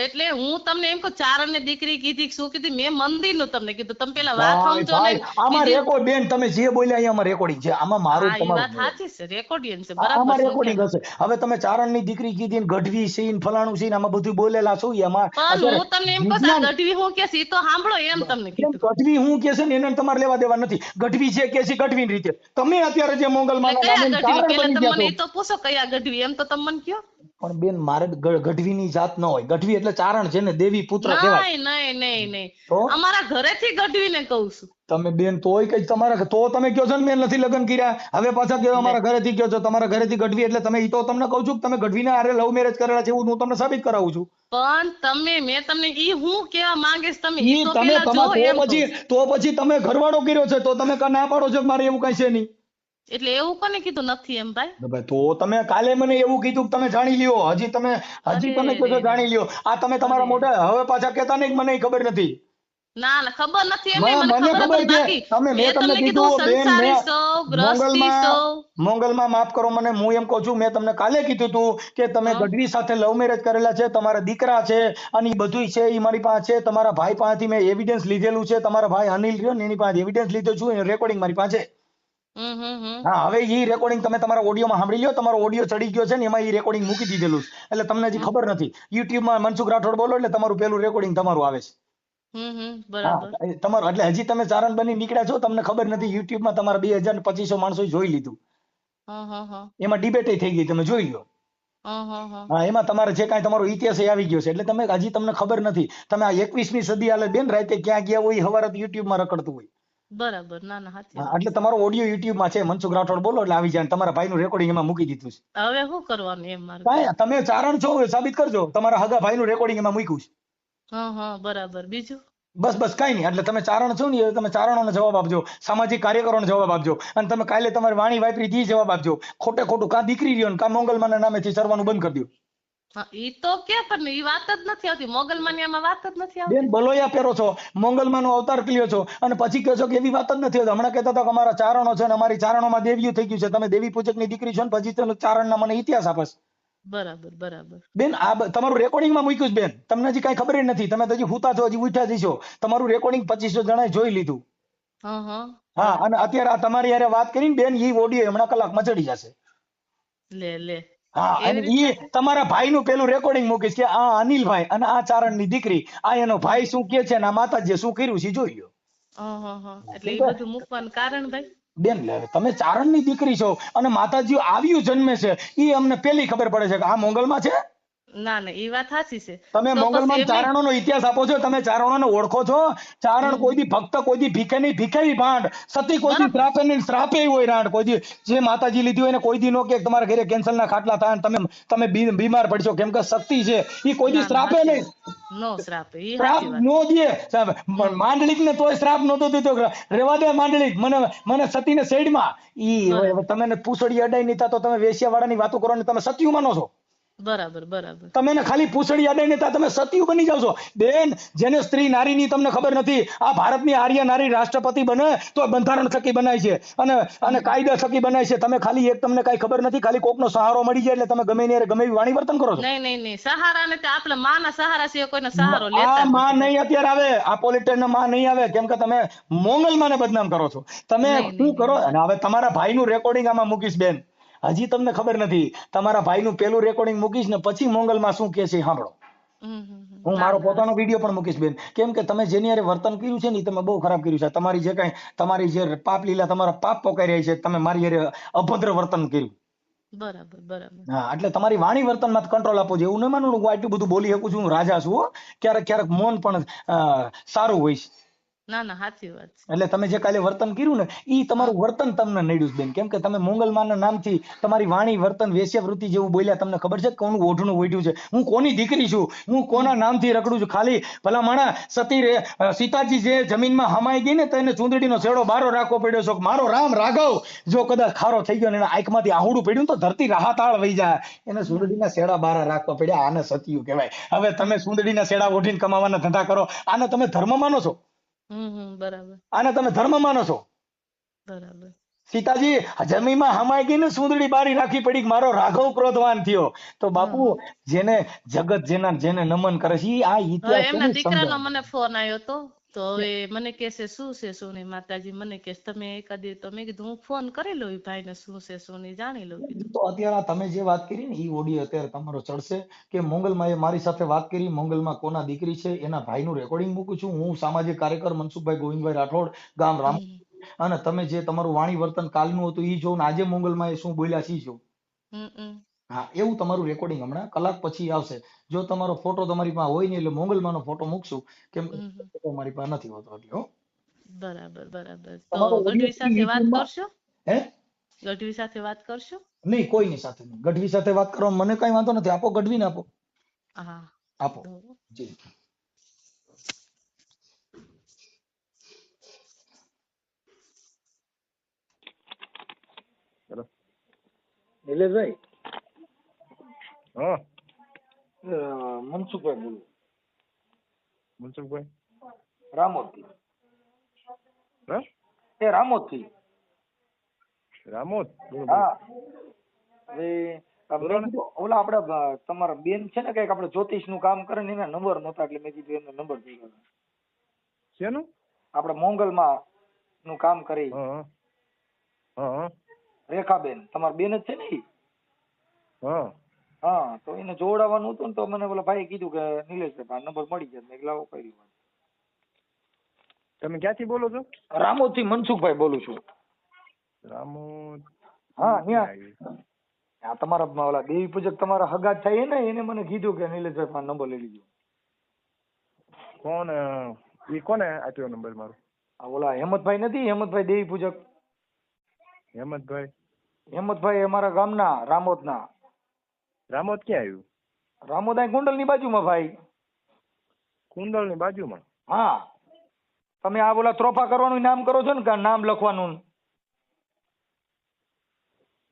એટલે હું તમને એમ કહું ચારણ ને દીકરી કીધી શું કીધી મેં મંદિરનું તમને કીધું તમે પેલા વાત સમજો ને. આમાં રેકોર્ડ બેન તમે જે બોલ્યા અહીંયા રેકોર્ડિંગ છે, આમાં મારું હા એ વાત તમારું સાચી છે રેકોર્ડિયન છે આમાં બરાબર છે રેકોર્ડિંગ હશે. હવે તમે ચારણની દીકરી કીધી ને ગઢવી છે ને ફલાણું છે ને આમાં બધું બોલેલા છો એમાં પણ હું તમને એમ કહું આ ગઢવી હું કે છે ઈ તો સાંભળો એમ તમને કીધું. ગઢવી હું કે છે ને એને તમારે લેવા દેવા નથી. ગઢવી છે કે છે ગઢવીની રીતે તમે અત્યારે જે મોંગલમાં એટલે કયા નામે ગઢવી ચારણ પેલા બની તમે ગયા મને છો. એ તો પૂછો કયા ગઢવી એમ તો તમે મને કયો. પણ બેન મારે ગઢવીની જાત ન હોય. ગઢવી એટલે ચારણ છે ને દેવી પુત્ર કહેવાય. નહીં તો અમારા ઘરેથી ગઢવીને કહું છું. તમે બેન તોય કઈ તમારા તો તમે કયો છો ને મેં નથી લગ્ન કર્યા, હવે પાછા કયો અમારા ઘરેથી કયો છો, તમારા ઘરેથી ગઢવી એટલે તમે ઈ તો તમને કહું છું કે તમે ગઢવીના હારે લવ મેરેજ કરેલા છે એવું હું તમને સાબિત કરાવું છું. પણ મેં તમને ઈ હું કેવા માંગીશ તમે ઈ ઈ તો તમે પેલા જો એમ કહું. તો પછી તમે ઘરવાળો કર્યો છે તો તમે ના પાડો છો કે મારે એવું કઈ છે નહીં. એટલે એવું કોને કીધું નથી એમ ભાઈ. ભાઈ તો તમે કાલે મને એવું કીધું કે તમે જાણી લ્યો, હજી તમે કહો છો જાણી લ્યો. આ તમે તમારા મોઢે હવે પાછા કહેતા નહીં કે મને ખબર નથી. ના ખબર નથી એમ નહીં, મને મને ખબર ખબર હતી છે. બાકી મેં તમને કીધું કીધું બેન સંસારી સૌ ગ્રસ્તી સૌ. મોંગલમાં માફ કરો મને, હું એમ કહું છું મેં તમને કાલે કીધું હતું કે તમે ગઢવી સાથે લવ મેરેજ કરેલા છે, તમારા દીકરા છે અને ઈ બધુંય છે ઈ મારી પાસે છે. તમારા ભાઈ પાસેથી મેં એવિડન્સ લીધેલું છે, તમારા ભાઈ અનિલ રહ્યો ને એની પાસે એવિડન્સ લીધો છું, એનું રેકોર્ડિંગ મારી પાસે. હા, હવે ઈ રેકોર્ડિંગ તમે તમારા ઓડિયોમાં સાંભળી લ્યો. તમારો ઓડિયો ચડી ગયો છે ને એમાં ઈ રેકોર્ડિંગ મૂકી દીધેલું છે. એટલે તમને હજી ખબર નથી. યુટ્યુબમાં મનસુખ રાઠોડ બોલો એટલે તમારું પેલું રેકોર્ડિંગ તમારું આવે છે. બરાબર. તમારું એટલે હજી તમે ચારણ બની નીકળ્યા છો, તમને ખબર નથી. યુટ્યુબમાં તમારા 2200 માણસો જોઈ લીધું. એમાં ડિબેટ થઈ ગઈ, તમે જોઈ લો. હા, એમાં તમારે જે કાંઈ તમારો ઇતિહાસ આવી ગયો છે. એટલે તમે હજી તમને ખબર નથી. તમે આ 21મી સદી હાલે બેન રાતે ક્યાં ગયા હોય હવારે યુટ્યુબમાં રખડતું હોય. બરાબર. ના સાચી. એટલે તમારો ઓડિયો યુટ્યુબમાં છે, મનસુખ રાઠોડ બોલો એટલે આવી જાય. તમારા ભાઈનું રેકોર્ડિંગ એમાં મૂકી દીધું છે. હવે શું કરવાનું એમ મારે? કાંઈ તમે ચારણ છો સાબિત કરજો. તમારા હગા ભાઈનું રેકોર્ડિંગ એમાં મૂક્યું છે. બરાબર. બીજું બસ કાંઈ નહીં. એટલે તમે ચારણ છો ને તમે ચારણોને જવાબ આપજો, સામાજિક કાર્યકરોને જવાબ આપજો અને તમે કાલે તમારી વાણી વાપરી દી જવાબ આપજો. ખોટું કાં દીકરી રહ્યો ને કાં મોંગલમાના નામેથી સરવાનું બંધ કરી દો. ઈ તો કે પણ ઈ વાત જ નથી આવતી. મોગલમાનિયામાં વાત જ નથી આવતી. બેન બલોયા પહેરો છો, મોંગલમાનો અવતાર કર્યો છો અને પછી કહો છો કે એવી વાત જ નથી આવતી. હમણાં કહેતા હતા કે અમારા ચારણો છે ને અમારી ચારણોમાં દેવીયું થઈ ગયું છે. તમે દેવી પૂજકની દીકરી છો ને પછી તમે ચારણના મને ઇતિહાસ આપસ. બરાબર. બેન આ તમારું રેકોર્ડિંગમાં મૂક્યું છે બેન. તમને હજી કઈ ખબર નથી. તમે તો હજી હુતા છો, હજી ઉઠ્યા જશો. તમારું રેકોર્ડિંગ 2500 જણાએ જોઈ લીધું. હા, અને અત્યારે આ તમારી યારે વાત કરીને બેન ઈ ઓડિયો હમણાં કલાકમાં ચડી જશે. લે હા, અને ઈ તમારા ભાઈનું પેલું રેકોર્ડિંગ મૂકીશ કે આ અનિલભાઈ અને આ ચારણની દીકરી, આ એનો ભાઈ શું કે છે અને આ માતાજીએ શું કર્યું છે જોઈ લો. એટલે એ બધું મૂકવાનું કારણ ભાઈ બેન તમે ચારણની દીકરી છો અને માતાજી આવ્યું જન્મે છે ઈ અમને પેલી ખબર પડે છે કે આ મોંગલમાં છે. ના એ વાત સાચી છે. તમે મોંગલમાં ચારણોનો ઇતિહાસ આપો છો, તમે ચારણોને ઓળખો છો. ચારણ કોઈ દી ભક્ત, કોઈ દી ભીખે નહીં, ભીખે ભાંડ, સતી કોઈ દી શ્રાપે નહીં, શ્રાપે હોય રાંડ. કોઈ દી જે માતાજી લીધી હોય ને કોઈ દી નો કે તમારા ઘરે કેન્સરના ખાટલા થાય તમે બીમાર પડશો, કેમ કે શક્તિ છે ઈ કોઈ દી શ્રાપે નહીં. નો શ્રાપે ઈ શ્રાપ નો દે. માંડલિક ને તોય શ્રાપ નતો દીધો. રેવા દે માંડલિક, મને સતીને શેડમાં ઈ તમે પૂછડી અડાઈ નહીં થતો તમે વેશ્યા વાળાની વાતો કરો ને તમે સત્યું માનો છો. બરાબર બરાબર. તમે એને ખાલી પૂછડી અડાઈને ત્યાં તમે સતીયું બની જાવ છો બેન. જેને સ્ત્રી નારીની તમને ખબર નથી. આ ભારતની આર્ય નારી રાષ્ટ્રપતિ બને તો બંધારણ થકી બનાય છે અને કાયદા થકી બનાય છે. તમે ખાલી એક તમને કઈ ખબર નથી, ખાલી કોકનો સહારો મળી જાય એટલે તમે ગમે ને ગમે એવી વાણી વર્તન કરો છો. નહીં સહારા ને તે આપણે માના સહારા સિવાય કોઈનો સહારો આ લેતા જ માં નથી. નહીં અત્યારે આવે, આ પોલિટિશિયન માં નહીં આવે, કેમ કે તમે મોંગલમાં ને બદનામ કરો છો. તમે શું કરો? અને હવે તમારા ભાઈનું રેકોર્ડિંગ આમાં મૂકીશ બેન. હજી તમને ખબર નથી. તમારા ભાઈનું પેલું રેકોર્ડિંગ મૂકીશ ને પછી મોંગલમાં શું કહે છે સાંભળો. હું મારો પોતાનો વિડીયો પણ મૂકીશ બેન. કેમ કે તમે જેની હારે વર્તન કર્યું છે ને તમે બહુ ખરાબ કર્યું છે. તમારી જે પાપ લીલા, તમારા પાપ પોકાઈ રહી છે. તમે મારી હારે અભદ્ર વર્તન કર્યું. બરાબર બરાબર. હા, એટલે તમારી વાણી વર્તનમાં કંટ્રોલ આપવો જોઈએ. એવું ન માનું હું આટલું બધું બોલી શકું છું, હું રાજા છું હો. ક્યારેક મૌન પણ સારું હોય છે. ના સાચી વાત છે. એટલે તમે જે કાલે વર્તન કર્યું ને ઈ તમારું વર્તન તમને નડ્યું બેન. કેમ કે તમે મોંગલમાના નામથી તમારી વાણી વર્તન વેશ્યાવૃત્તિ જેવું બોલ્યા. તમને ખબર છે કોનું ઓઢણું ઓઢ્યું છે? હું કોની દીકરી છું? હું કોના નામથી રખડું છું? ખાલી ભલા માણા સીતાજી જે જમીનમાં હમાઈ ગઈ ને તો એને ચૂંદડીનો છેડો બારો રાખવો પડ્યો છે. મારો રામ રાઘવ જો કદાચ ખારો થઈ ગયો ને એના આંખમાંથી આહુડું પડ્યું તો ધરતી રાહતાળ વહી જાય. એને ચૂંદડીના છેડા બારા રાખવા પડ્યા. આને સતિયું કહેવાય. હવે તમે ચૂંદડીના છેડા ઓઢીને કમાવાના ધંધા કરો. આને તમે ધર્મ માનો છો? બરાબર. આને તમે ધર્મ માનો છો? બરાબર. સીતાજી જમીનમાં હમાઈ ગઈ ને સુંદડી બારી રાખી પડી. મારો રાઘવ ક્રોધવાન થયો. તો બાપુ જેને જગત જેને નમન કરે છે આ ઇતિહાસ એમના દીકરાનો મને ફોન આવ્યો તો હવે મને કહેશે શું છે શું નહીં. માતાજી મને કહે તમે એકાદી, તો મેં કીધું હું ફોન કરી લઉં ભાઈ ને શું છે શું નહીં જાણી લઉં. તો અત્યારે તમે જે વાત કરી ને ઈ ઓડિયો અત્યારે તમારો ચડશે કે મોંગલમાં એ મારી સાથે વાત કરી. મોંગલમાં કોના દીકરી છે એના ભાઈનું રેકોર્ડિંગ મૂકું છું. હું સામાજિક કાર્યકર મનસુખભાઈ ગોવિંદભાઈ રાઠોડ, ગામ રામ. અને તમે જે તમારું વાણી વર્તન કાલનું હતું ઈ જોઉં, આજે મોંગલમાં એ શું બોલ્યા છે ઈ જોઉં. હા, એવું તમારું રેકોર્ડિંગ હમણાં કલાક પછી આવશે. જો તમારો ફોટો તમારી પાસે હોય ને એટલે મોંગલમાંનો ફોટો મૂકશું. કેમ કે ફોટો મારી પાસે નથી હોતો એટલે. બરાબર બરાબર. તો ગઢવી સાથે વાત કરશો? હે? ગઢવી સાથે વાત કરશો? નહીં, કોઈની સાથે નહીં. ગઢવી સાથે વાત કરવામાં મને કઈ વાંધો નથી. આપો ગઢવીને આપો. હા આપો જી. નિલેશભાઈ. હા, મનસુખભાઈ બોલું. મનસુખભાઈ રામોદથી. હા, એ રામોદથી. રામોદ. હા, ઓલા આપડે તમારા બેન છે ને કઈક આપડે જ્યોતિષ નું કામ કરે ને એના નંબર નહોતા એટલે મેં કીધું એનો નંબર થઈ ગયો. શેનું? આપડે મોંગલમાં નું કામ કરી. હા હા. રેખાબેન તમારા બેન જ છે ને ઈ? હા હા, તો એને જોડાવાનું હતું ને તો મને ઓલા ભાઈ કીધું કે નિલેશભાઈ નંબર મળી જાય. મેં લાવો કરી. તમે ક્યાંથી બોલો છો? રામોદ થી મનસુખભાઈ બોલું છું. રામોદ. હા, ત્યાં આ તમારા ઓલા દેવી પૂજક તમારા હગા થાય ને એને મને કીધું કે નિલેશભાઈ પાસે નંબર લઈ લીધો. કોણ? ઈ કોને આપ્યો નંબર મારો? આ ઓલા હેમંતભાઈ નથી? હેમંતભાઈ દેવી પૂજક. હેમંતભાઈ? હેમંતભાઈ અમારા ગામના રામોદના. રામોદ ક્યાં આવ્યું? રામોદ આ કુંડલ ની બાજુમાં ભાઈ. કુંડલ ની બાજુમાં? હા, તમે આ બોલા ત્રોફા કરવાનું નામ કરો છો ને, નામ લખવાનું.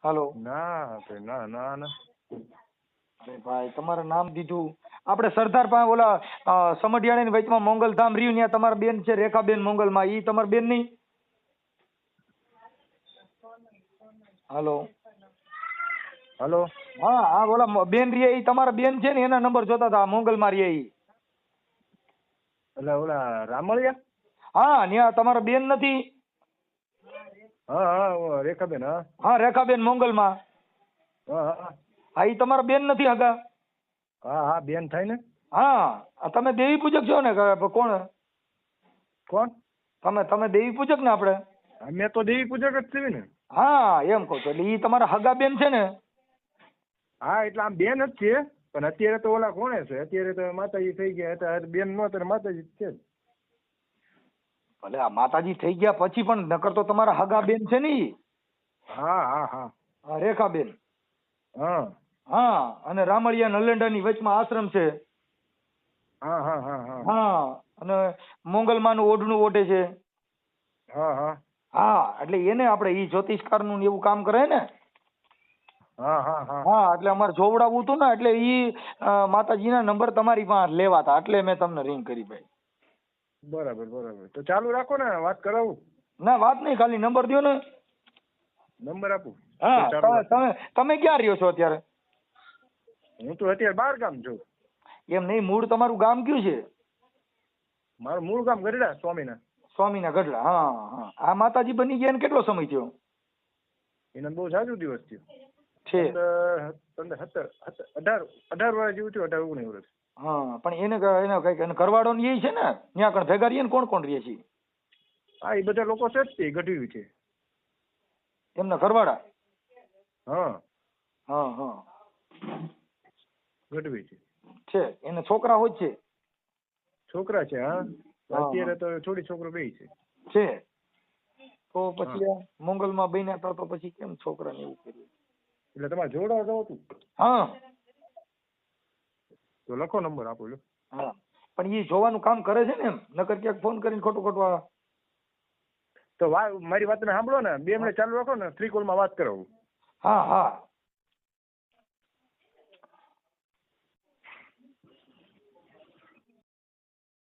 હાલો. ના ના ના ના. અરે ભાઈ તમારે નામ દીધું. આપણે સરદાર પાસે ઓલા સમઢિયાણી ની વચમાં મોંગલધામ રહ્યું ત્યાં તમારા બેન છે રેખાબેન મોંગલમાં. ઈ તમારા બેન નહીં? હાલો. હાલો. હા હા, ઓલા બેન રે ઈ તમારા બેન છે ને એના નંબર જોતા હતા મોંગલમાં રે ઈ. એટલે ઓલા રામળિયા? હા, ત્યાં તમારા બેન નથી? હા હા, રેખાબેન. હા હા, રેખાબેન મોંગલમાં. હા હા. હા, ઈ તમારા બેન નથી હગા? હા હા, બેન થાય ને. હા, તમે દેવી પૂજક છો ને? કોણ કોણ? તમે દેવી પૂજક ને? આપણે અમે તો દેવી પૂજક જ છીએ ને. હા, એમ કહું છું. એટલે ઈ તમારા હગા બેન છે ને? હા, એટલે આમ બેન જ છે પણ અત્યારે તો ઓલા કોણે છે? અત્યારે તો માતાજી થઈ ગયા. અત્યારે બેન નો અત્યારે માતાજી જ છે. ભલે આ માતાજી થઈ ગયા પછી પણ નકર તો તમારા હગા બેન છે ને ઈ? હા હા હા. હા, રેખાબેન. હા હા, અને રામળિયા નલેન્ડા ની વચમાં આશ્રમ છે. હા હા હા હા. હા, અને મોંગલમાં નું ઓઢણું ઓઢે છે. હા હા હા, એટલે એને આપણે ઈ જ્યોતિષકાર નું એવું કામ કરે ને. હા હા હા હા એટલે અમારે જોવડાવવું હતું ને એટલે ઈ માતાજીના નંબર તમારી પાસે લેવા હતા એટલે મેં તમને રિંગ કરી ભાઈ. બરાબર બરાબર. તો ચાલુ રાખો ને, વાત કરાવું. ના વાત નહીં, ખાલી નંબર દ્યો ને. નંબર આપું? હા તો ચાલુ તમે રાખો. તમે ક્યાં રહ્યો છો અત્યારે? હું તો અત્યારે 12 ગામ છું. એમ નહીં, મૂળ તમારું ગામ કયું છે? મારું મૂળ ગામ ગઢડા સ્વામીના. સ્વામીના ગઢડા. હા હા. આ માતાજી બની ગયા એને કેટલો સમય થયો એને બહુ જાજુ દિવસ થયો. છે? 18 વર્ષ જેવું થયું, 18-19 વર્ષ. હા પણ એને કઈક એને ઘરવાળો ને એ છે ને ત્યાં કણ ભેગા રહીએ ને કોણ કોણ રહે છે? હા એ બધા લોકો છે જ તે ગઢવી છે. એમના ઘરવાળા? હા હા હા ગઢવી છે. છે. એને છોકરા હોય છે? છોકરા છે. હા હા, અત્યારે તો છોડી છોકરો બે છે. છે. તો પછી આ મંગલમાં બન્યા હતા તો પછી કેમ છોકરાને એવું કર્યું? એટલે તમારે જોડાવા જવું હતું? હા તો લખો નંબર આપો લો. હા પણ એ જોવાનું કામ કરે છે ને એમ, નકર ક્યાંક ફોન કરીને ખોટું ખોટું તો મારી વાતને સાંભળો ને, 2 મિનિટ ચાલુ રાખો ને, 3 કોલમાં વાત કરાવું. હા હા